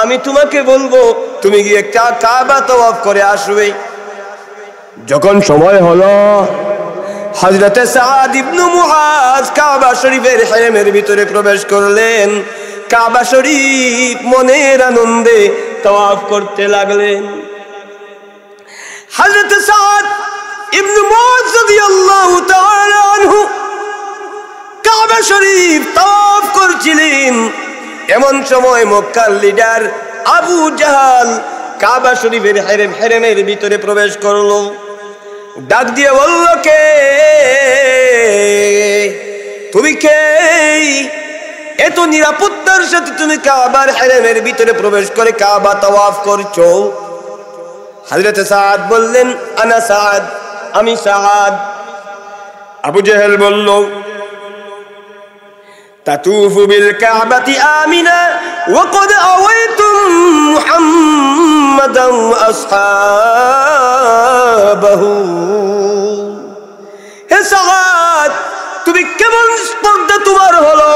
আমি তোমাকে বলবো, তুমি গিয়ে কাবা তওয়াফ করে আসবে। যখন সময় হলো, হযরত সাদ ইবনে মুআজ কাবা শরীফের হেরেমের ভিতরে প্রবেশ করলেন। কাবা শরীফ মনের আনন্দে তওয়াফ করতে লাগলেন। হযরত সাদ ইবনে মুআজ রাদিয়াল্লাহু তাআলা আনহু কাবা শরীফ তওয়াফ করছিলেন। এমন সময় মক্কার লিডার আবু জাহাল কাবা শরীফের হেরেমের ভিতরে প্রবেশ করলো। ডাক দিয়ে বলল, কে তুমি? কে এত নিরাপত্তার সাথে তুমি কাবার হেরেমের ভিতরে প্রবেশ করে কাবা তাওয়াফ করছো? হযরত সাদ বললেন, আনা সাদ, আমি সাদ। আবু জাহেল বলল, তাতুফু বিল কাবাতি আমিনা ওয়া ক্বাদ আওয়াইতুম মুহাম্মাদান ওয়া আসহাবাহু। হে সাদ, তুমি কেমন স্পর্ধা তোমার হলো?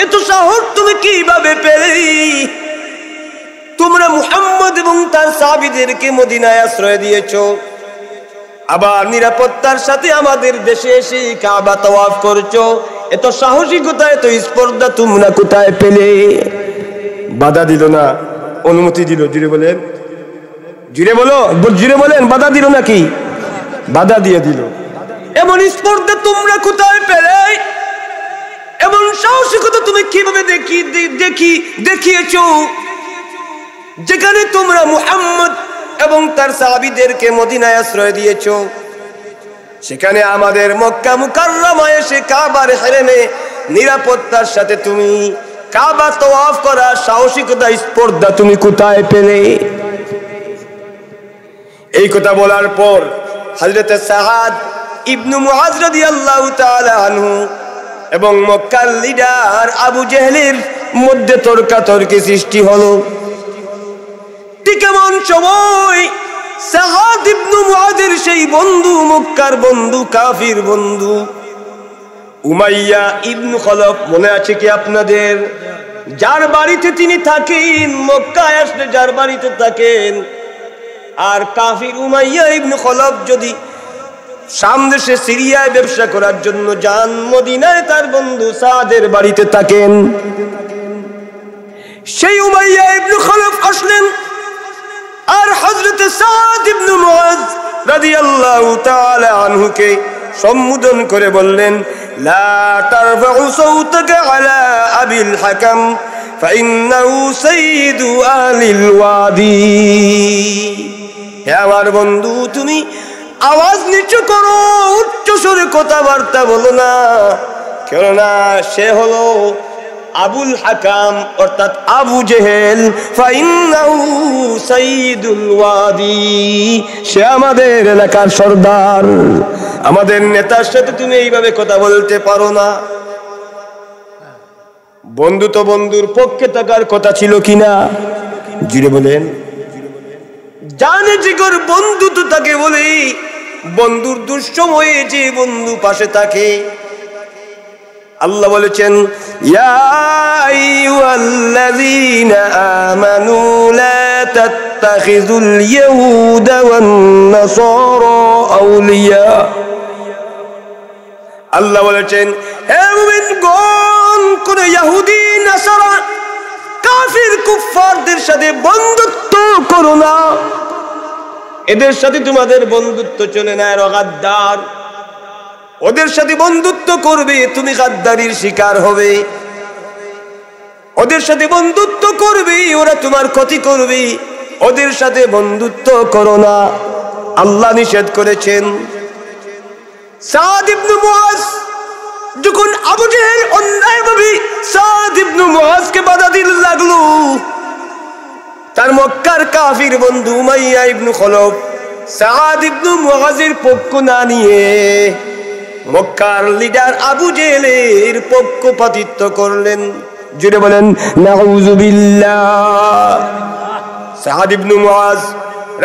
এত সাহস তুমি কিভাবে পেলে? তোমরা মুহাম্মদ এবং তার সাহাবীদেরকে মদিনায় আশ্রয় দিয়েছো, আবার নিরাপত্তার সাথে আমাদের দেশে এসে কাবা তাওয়াফ করছো। এত সাহসিকতা, এত স্পর্ধা তোমরা কোথায় পেলে? বাধা দিল না, অনুমতি দিল। জুড়ে বলেন, জুড়ে বলো, জুড়ে বলেন, বাধা দিল নাকি? বাধা দিয়ে দিল। এমন স্পর্ধা তোমরা কোথায় পেলে? এমন সাহসিকতা তুমি কিভাবে দেখিয়েছো? যেখানে তোমরা মুহাম্মদ এবং তার সাহাবীদেরকে মদিনায় আশ্রয় দিয়েছো, সেখানে আমাদের মক্কা মুকাররমায় এসে কাবার হেরেমে নিরাপত্তার সাথে তুমি কাবা তাওয়াফ করা সাহসিকতা, স্পর্ধা তুমি কোথায় পেলে? এই কথা বলার পর হযরত সাদ ইবনে মুআজ রাদিয়াল্লাহু তাআলা আনহু এবং মক্কার লিডার আবু জেহেলের মধ্যে তর্কাতর্কি সৃষ্টি হলো। ঠিক এমন সময় সাআদ ইবনে মুআযের সেই বন্ধু, মক্কার বন্ধু, কাফির বন্ধু উমাইয়া ইবনে খলফ, মনে আছে কি আপনাদের? যার বাড়িতে তিনি থাকেন, মক্কায় আসলে যার বাড়িতে থাকেন। আর কাফির উমাইয়া ইবনে খলফ যদি শাম দেশে সিরিয়ায় ব্যবসা করার জন্য যান, মদিনায় তার বন্ধু সাদের বাড়িতে থাকেন। সেই উমাইয়া ইবনে খলফ আসলেন আর হযরত সাদ ইবনে মুআয রাদিয়াল্লাহু তাআলা আনহুকে সম্বোধন করে বললেন, লা তারফাউ সাওতাকা আলা আবিল হাকাম ফাইন্নাহু সাইয়্যিদু আহলিল ওয়াদি। হে আমার বন্ধু, তুমি আওয়াজ নিচু করো, উচ্চ স্বরে কথাবার্তা বলো না, কেননা সে হলো আবুল হাকাম অর্থাৎ আবু জেহেল। ফাইন্নাহু সাইয়্যিদুল ওয়াদি, সে আমাদের এলাকার সর্দার, আমাদের নেতার সাথে তুমি এইভাবে কথা বলতে পারো না। বন্ধু তো বন্ধুর পক্ষে থাকার কথা ছিল কিনা? জুড়ে বলেন। জানে জিগর বন্ধু তো তাকে বলে, বন্ধুর দুঃসময়ে যে বন্ধু পাশে থাকে। আল্লাহ বলেছেন, ইয়া আইয়ুহাল্লাযীনা আমানু লা তাত্তাখিযুল ইয়াহুদা ওয়ান নাসারা আউলিয়া। আল্লাহ বলেছেন, হে মুমিনগণ, কোন ইহুদি, নাসারা, কাফির, কুফফারদের সাথে বন্ধুত্ব করো না। এদের সাথে তোমাদের বন্ধুত্ব চলে না, এরা গাদ্দার। ওদের সাথে বন্ধুত্ব করবে, তুমি গাদ্দারির শিকার হবে। ওদের সাথে বন্ধুত্ব করবে, ওরা তোমার ক্ষতি করবে। ওদের সাথে বন্ধুত্ব করো না, আল্লাহ নিষেধ করেছেন। সাদ ইবনে মুআয যখন আবু জেহেল অন্যায়ভাবে সাদ ইবনে মুআযকে বাধা দিতে লাগলো, তার মক্কার কাফির বন্ধু উমাইয়া ইবনে খলফ সাদ ইবনে মুআযের পক্ষ না নিয়ে মক্কার লিডার আবু জেহেলের পক্ষপাতিত্ব করলেন। জুড়ে বলেন নাউযুবিল্লাহ। সাদ ইবনে মুআয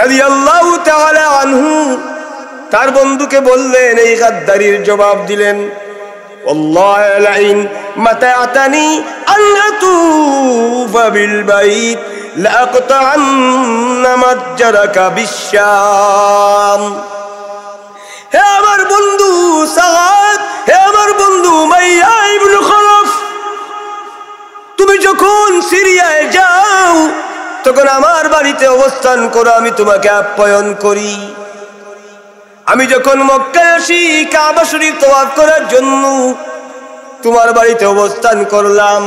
রাদিয়াল্লাহু তাআলা আনহু তার বন্ধুকে বললেন, এই গাদ্দারির জবাব দিলেন, আল্লাহু লাইন মাতা'তানি আন আতুফা বিল বাইত লাআকতা'আন্না মাজ্জারাকা বিশ-শাম। হে আমার বন্ধু সাদ, হে আমার বন্ধু উমাইয়া ইবনে খলফ, তুমি যখন সিরিয়ায় যাও তখন আমার বাড়িতে অবস্থান করো, আমি তোমাকে আপ্যায়ন করি। আমি যখন মক্কায় আসি কাবা শরীফ তওয়াফ করার জন্য, তোমার বাড়িতে অবস্থান করলাম।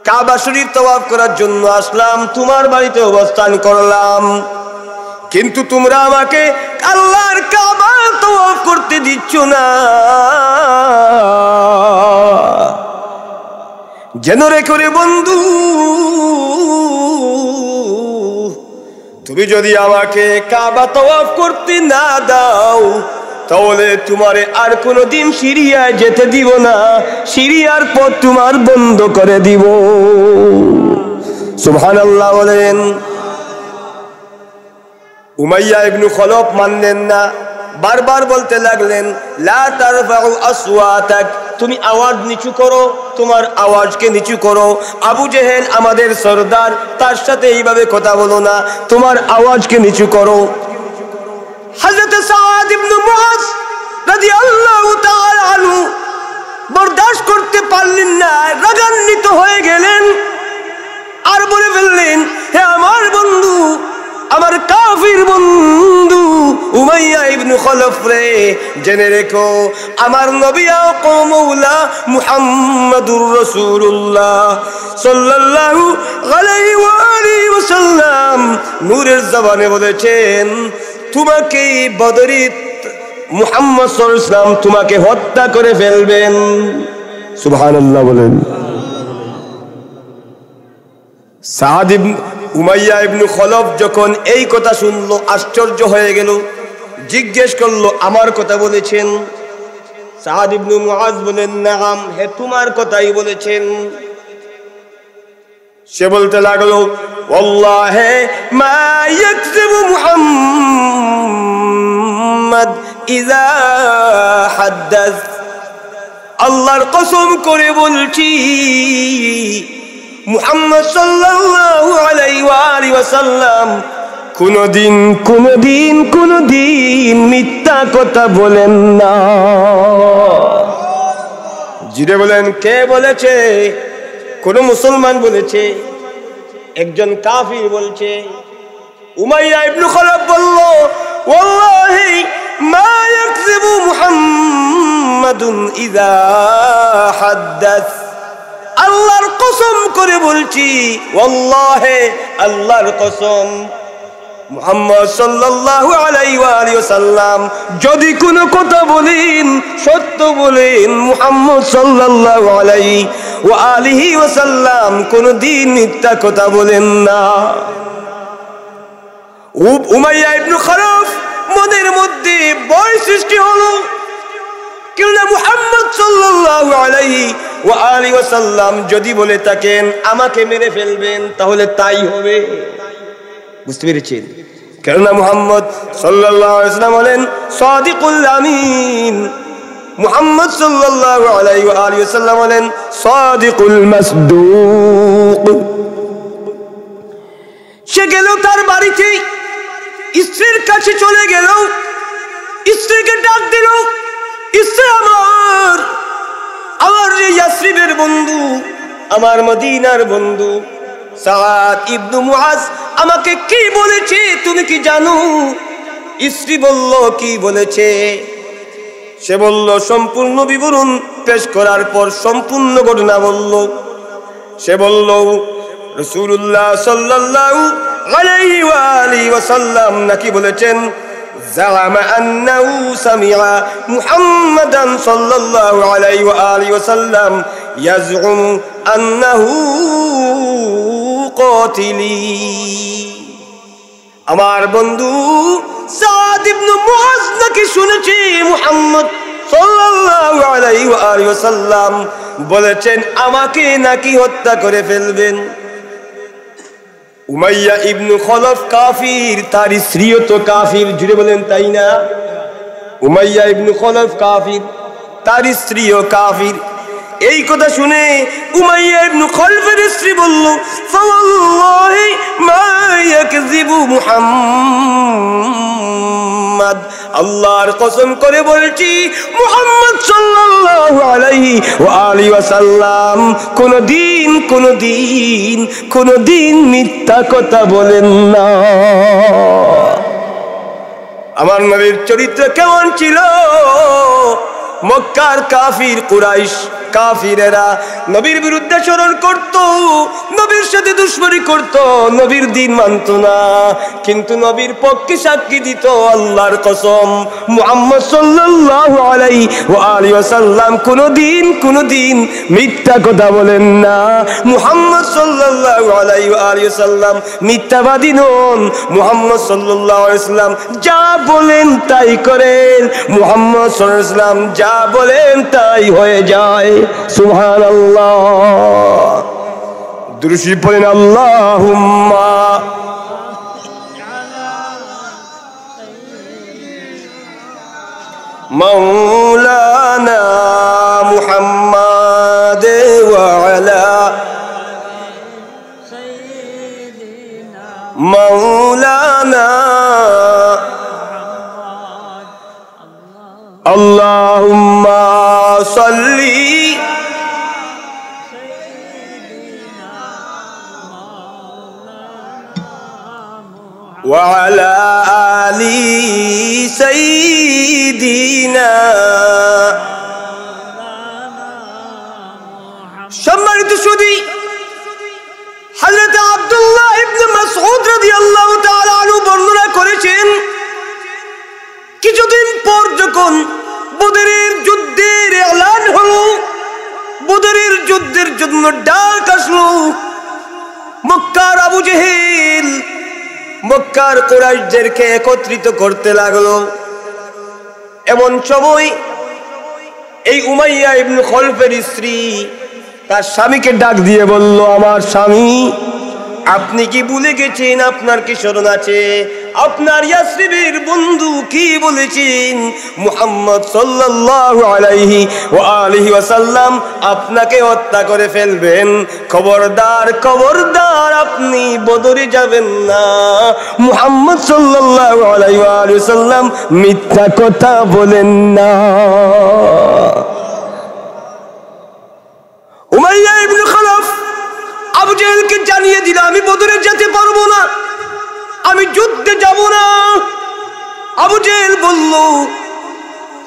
কাবা শরীফ তওয়াফ করার জন্য আসলাম, তোমার বাড়িতে অবস্থান করলাম। কিন্তু তোমরা আমাকে আল্লাহর কাবা তওয়াফ করতে দিচ্ছ না। যেন রে করে বন্ধু, তুমি যদি আমাকে কাবা তওয়াফ করতে না দাও, তাহলে তোমারে আর কোনোদিন সিরিয়ায় যেতে দিব না, সিরিয়ার পথ তোমার বন্ধ করে দিব। সুবহানাল্লাহ বলেন। উমাইয়া ইবনে খলফ মানলেন না, বারবার বলতে লাগলেন, লা তারফাউ আসওয়াতাক, তুমি আওয়াজ নিচু করো, তোমার আওয়াজকে নিচু করো। আবু জেহেল আমাদের সরদার, তার সাথে এইভাবে কথা বলো না, তোমার আওয়াজকে নিচু করো। হযরত সাদ ইবনে মুআয রাদিয়াল্লাহু তাআলা আনহু বরদাশত করতে পারলেন না, রাগান্বিত হয়ে গেলেন আর বলে ফেললেন, হে আমার বন্ধু, আমার কাফির বন্ধু উমাইয়া ইবনে খলফ রে, জেনে রেখো আমার নবী ও মওলা মুহাম্মাদুর রাসূলুল্লাহ সাল্লাল্লাহু আলাইহি ওয়া আলিহি ওয়াসাল্লাম নূরের জবানে বলেছেন, তোমাকে বদরে মুহাম্মদ সাল্লাল্লাহু আলাইহি ওয়াসাল্লাম তোমাকে হত্যা করে ফেলবেন। সুবহানাল্লাহ বলেন। সাদ ইবনে উমাইয়া ইবনে খলফ যখন এই কথা শুনলো, আশ্চর্য হয়ে গেল, জিজ্ঞেস করলো, আমার কথা বলেছেন? সাদ ইবনে মুআয বলেন, নাম, হে তোমার কথাই বলেছেন। সে বলতে লাগলো, ওয়াল্লাহি মা ইয়াকযিবু মুহাম্মদ ইযা হাদ্দাস, আল্লাহর কসম করে বলছি মুহাম্মদ সাল্লাল্লাহু আলাইহি ওয়াসাল্লাম কোনদিন মিথ্যা কথা বলেন না। জিরে বলেন, কে বলেছে? কোন মুসলমান বলেছে? একজন কাফির বলছে। উমাইয়া ইবনে খালাফ বলল, ওয়াল্লাহি মা ইয়াকযিবু মুহাম্মাদুন ইযা হাদ্দাস, আল্লাহর কসম করে বলছি, ওয়াল্লাহি আল্লাহর কসম, মুহাম্মদ সাল্লাল্লাহু আলাইহি ওয়াসাল্লাম যদি কোনো কথা বলেন সত্য বলেন। মুহাম্মদ সাল্লাল্লাহু আলাইহি ওয়াসাল্লাম কোনদিন মিথ্যা কথা বলেন না। উমাইয়া ইবনে খালাফ মনের মধ্যে ভয় সৃষ্টি হলো, কেননা মুহাম্মদ সাল্লাল্লাহু আলাইহি ওয়াসাল্লাম যদি বলে থাকেন আমাকে মেরে ফেলবেন তাহলে তাই হবে। বুঝতে পেরেছেন? কেননা মুহাম্মদ সাল্লাল্লাহু আলাইহি ওয়াসাল্লাম হলেন সাদিকুল আমিন, মুহাম্মদ সাল্লাল্লাহু আলাইহি ওয়াসাল্লাম হলেন সাদিকুল মাসদুক। সে গেল তার বাড়িতে, স্ত্রীর কাছে চলে গেল, স্ত্রীকে ডাক দিল, স্ত্রী আমার যে ইয়াসরিবের বন্ধু, আমার মদিনার বন্ধু সাদ ইবনে মুআজ আমাকে কি বলেছে তুমি কি জানো? স্ত্রী বলল, কি বলেছে? সে বলল, সম্পূর্ণ বিবরণ পেশ করার পর সম্পূর্ণ ঘটনা বলল। সে বলল, রাসূলুল্লাহ সাল্লাল্লাহু আলাইহি ওয়াসাল্লাম নাকি বলেছেন, জাআমা আন্নাহু সামিআ মুহাম্মাদান সাল্লাল্লাহু আলাইহি ওয়াসাল্লাম ইয়াজউমু আন্নাহু কাতিলি। আমার বন্ধু সাদ ইবনে মুআজ নাকি শুনেছে মুহাম্মদ সাল্লাল্লাহু আলাইহি ওয়াসাল্লাম বলেছেন আমাকে নাকি হত্যা করে ফেলবেন। উমাইয়া ইবনে খালাফ কাফির, তার স্ত্রীও তো কাফির। জুড়ে বলেন তাই না? উমাইয়া ইবনে খালাফ কাফির, তার স্ত্রীও কাফির। এই কথা শুনে উমাইয়া ইবনে খালাফের স্ত্রী বলল, ফাওয়াল্লাহি মা ইয়াকযিবু মুহাম্মদ, আল্লাহর কসম করে বলছি মুহাম্মদ সাল্লাল্লাহু আলাইহি ওয়াসাল্লাম কোনদিন মিথ্যা কথা বলেন না। আমার নবীর চরিত্র কেমন ছিল? মক্কার কাফির কুরাইশ কাফিরেরা নবীর বিরুদ্ধে স্মরণ করত, নবীর সাথে দুশমনি করত, নবীর দিন মানত না, কিন্তু নবীর পক্ষে সাক্ষী দিত। আল্লাহর কসম মুহাম্মদ সাল্লাল্লাহু আলাইহি ওয়াসাল্লাম কোনদিন মিথ্যা কথা বলেন না। মুহাম্মদ সাল্লাল্লাহু আলাইহি ওয়াসাল্লাম মিথ্যাবাদী নন। মুহাম্মদ সাল্লাল্লাহু আলাইহি ওয়াসাল্লাম যা বলেন তাই করেন। মুহাম্মদ সাল্লাল্লাহু আলাইহি ওয়াসাল্লাম যা বলেন তাই হয়ে যায়। সুবহানাল্লাহ। দুরূদ শরীফ পড়েন, আল্লাহুম্মা মাওলানা মুহাম্মাদ ওয়া আলা মাওলানা আল্লাহুম্মা সাল্লি ওয়া আলা আলি সাইয়্যিদিনা। সম্মানিত সুধী, হযরত আব্দুল্লাহ ইবনে মাসউদ রাদিয়াল্লাহু তাআলা আনহু বর্ণনা করেছেন, কিছুদিন পর যখন বদরের যুদ্ধের এলান হলো, বদরের যুদ্ধের জন্য ডাক আসলো, মক্কার আবু জেহেল মক্কার কুরাইশদেরকে একত্রিত করতে লাগলো। এমন সময় এই উমাইয়া ইবনে খালাফের স্ত্রী তার স্বামীকে ডাক দিয়ে বলল, আমার স্বামী, আপনি কি ভুলে গেছেন? আপনার কি স্মরণ আছে? আপনার ইয়াসরিবের বন্ধু কি বলেছেন? মুহাম্মদ সাল্লাল্লাহু আলাইহি ওয়া আলিহি ওয়াসাল্লাম আপনাকে হত্যা করে ফেলবেন। খবরদার, খবরদার, আপনি বদরে যাবেন না। মুহাম্মদ সাল্লাল্লাহু আলাইহি ওয়া আলিহি ওয়াসাল্লাম মিথ্যা কথা বলেন না। উমাইয়া ইবনে খালাফ আবু জেহেলকে জানিয়ে দিল, আমি বদরে যেতে পারবো না, আমি যুদ্ধে যাব না। আবু জেহেল বলল,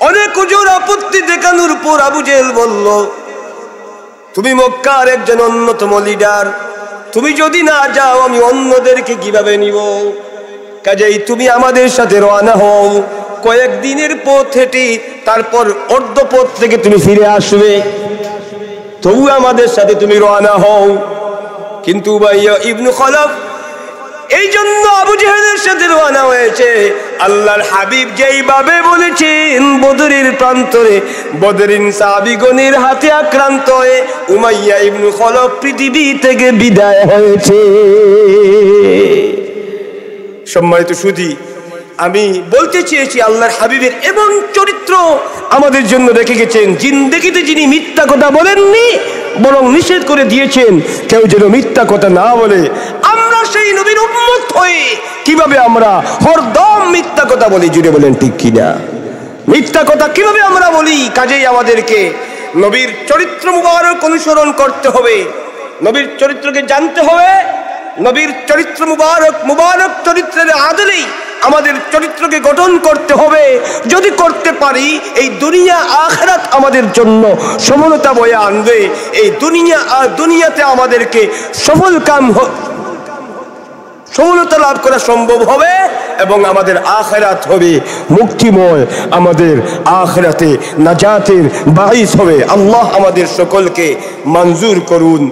অনেক ওজোর আপত্তি দেখানোর পর আবু জেহেল বলল, তুমি মক্কার একজন অন্যতম লিডার, তুমি যদি না যাও আমি অন্যদেরকে কিভাবে নিব? কাজেই তুমি আমাদের সাথে রওনা হও। কয়েকদিনের পথ হেঁটে তারপর অর্ধ পথ থেকে তুমি ফিরে আসবে, তবু আমাদের সাথে তুমি রওনা হও। কিন্তু উমাইয়া ইবনে খালাফ এই জন্য আবু জেহেলের সাথে রওনা হয়েছে। আল্লাহর হাবিব যেইভাবে বলেছেন, বদরের প্রান্তরে বদরিন সাহাবীগণের হাতে আক্রান্ত হয়ে উমাইয়া ইবনে খালাফ পৃথিবী থেকে বিদায় হয়েছে। সম্মানিত সুধী, আমি বলতে চেয়েছি আল্লাহর হাবিবের এমন চরিত্র আমাদের জন্য রেখে গেছেন, জিন্দেগিতে যিনি মিথ্যা কথা বলেননি, বরং নিষেধ করে দিয়েছেন কেউ যেন মিথ্যা কথা না বলে। আমরা সেই নবীর উম্মত হয়ে কিভাবে আমরা হরদম মিথ্যা কথা বলি? জুড়ে বলেন ঠিক কিনা? মিথ্যা কথা কিভাবে আমরা বলি? কাজেই আমাদেরকে নবীর চরিত্র মুবারক অনুসরণ করতে হবে, নবীর চরিত্রকে জানতে হবে, নবীর চরিত্র মুবারক চরিত্রের আদলেই আমাদের চরিত্রকে গঠন করতে হবে। যদি করতে পারি, এই দুনিয়া আখিরাত আমাদের জন্য সফলতা বয়ে আনবে। এই দুনিয়াতে আমাদেরকে সফলতা লাভ করা সম্ভব হবে এবং আমাদের আখিরাত হবে মুক্তিময়, আমাদের আখিরাতে নাজাতের বাঈস হবে। আল্লাহ আমাদের সকলকে মঞ্জুর করুন।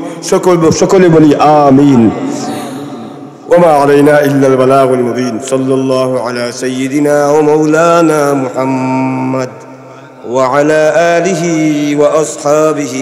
সকলে বলি আমিন। وما علينا إلا البلاغ المبين. صلى الله على سيدنا ومولانا محمد وعلى آله وأصحابه.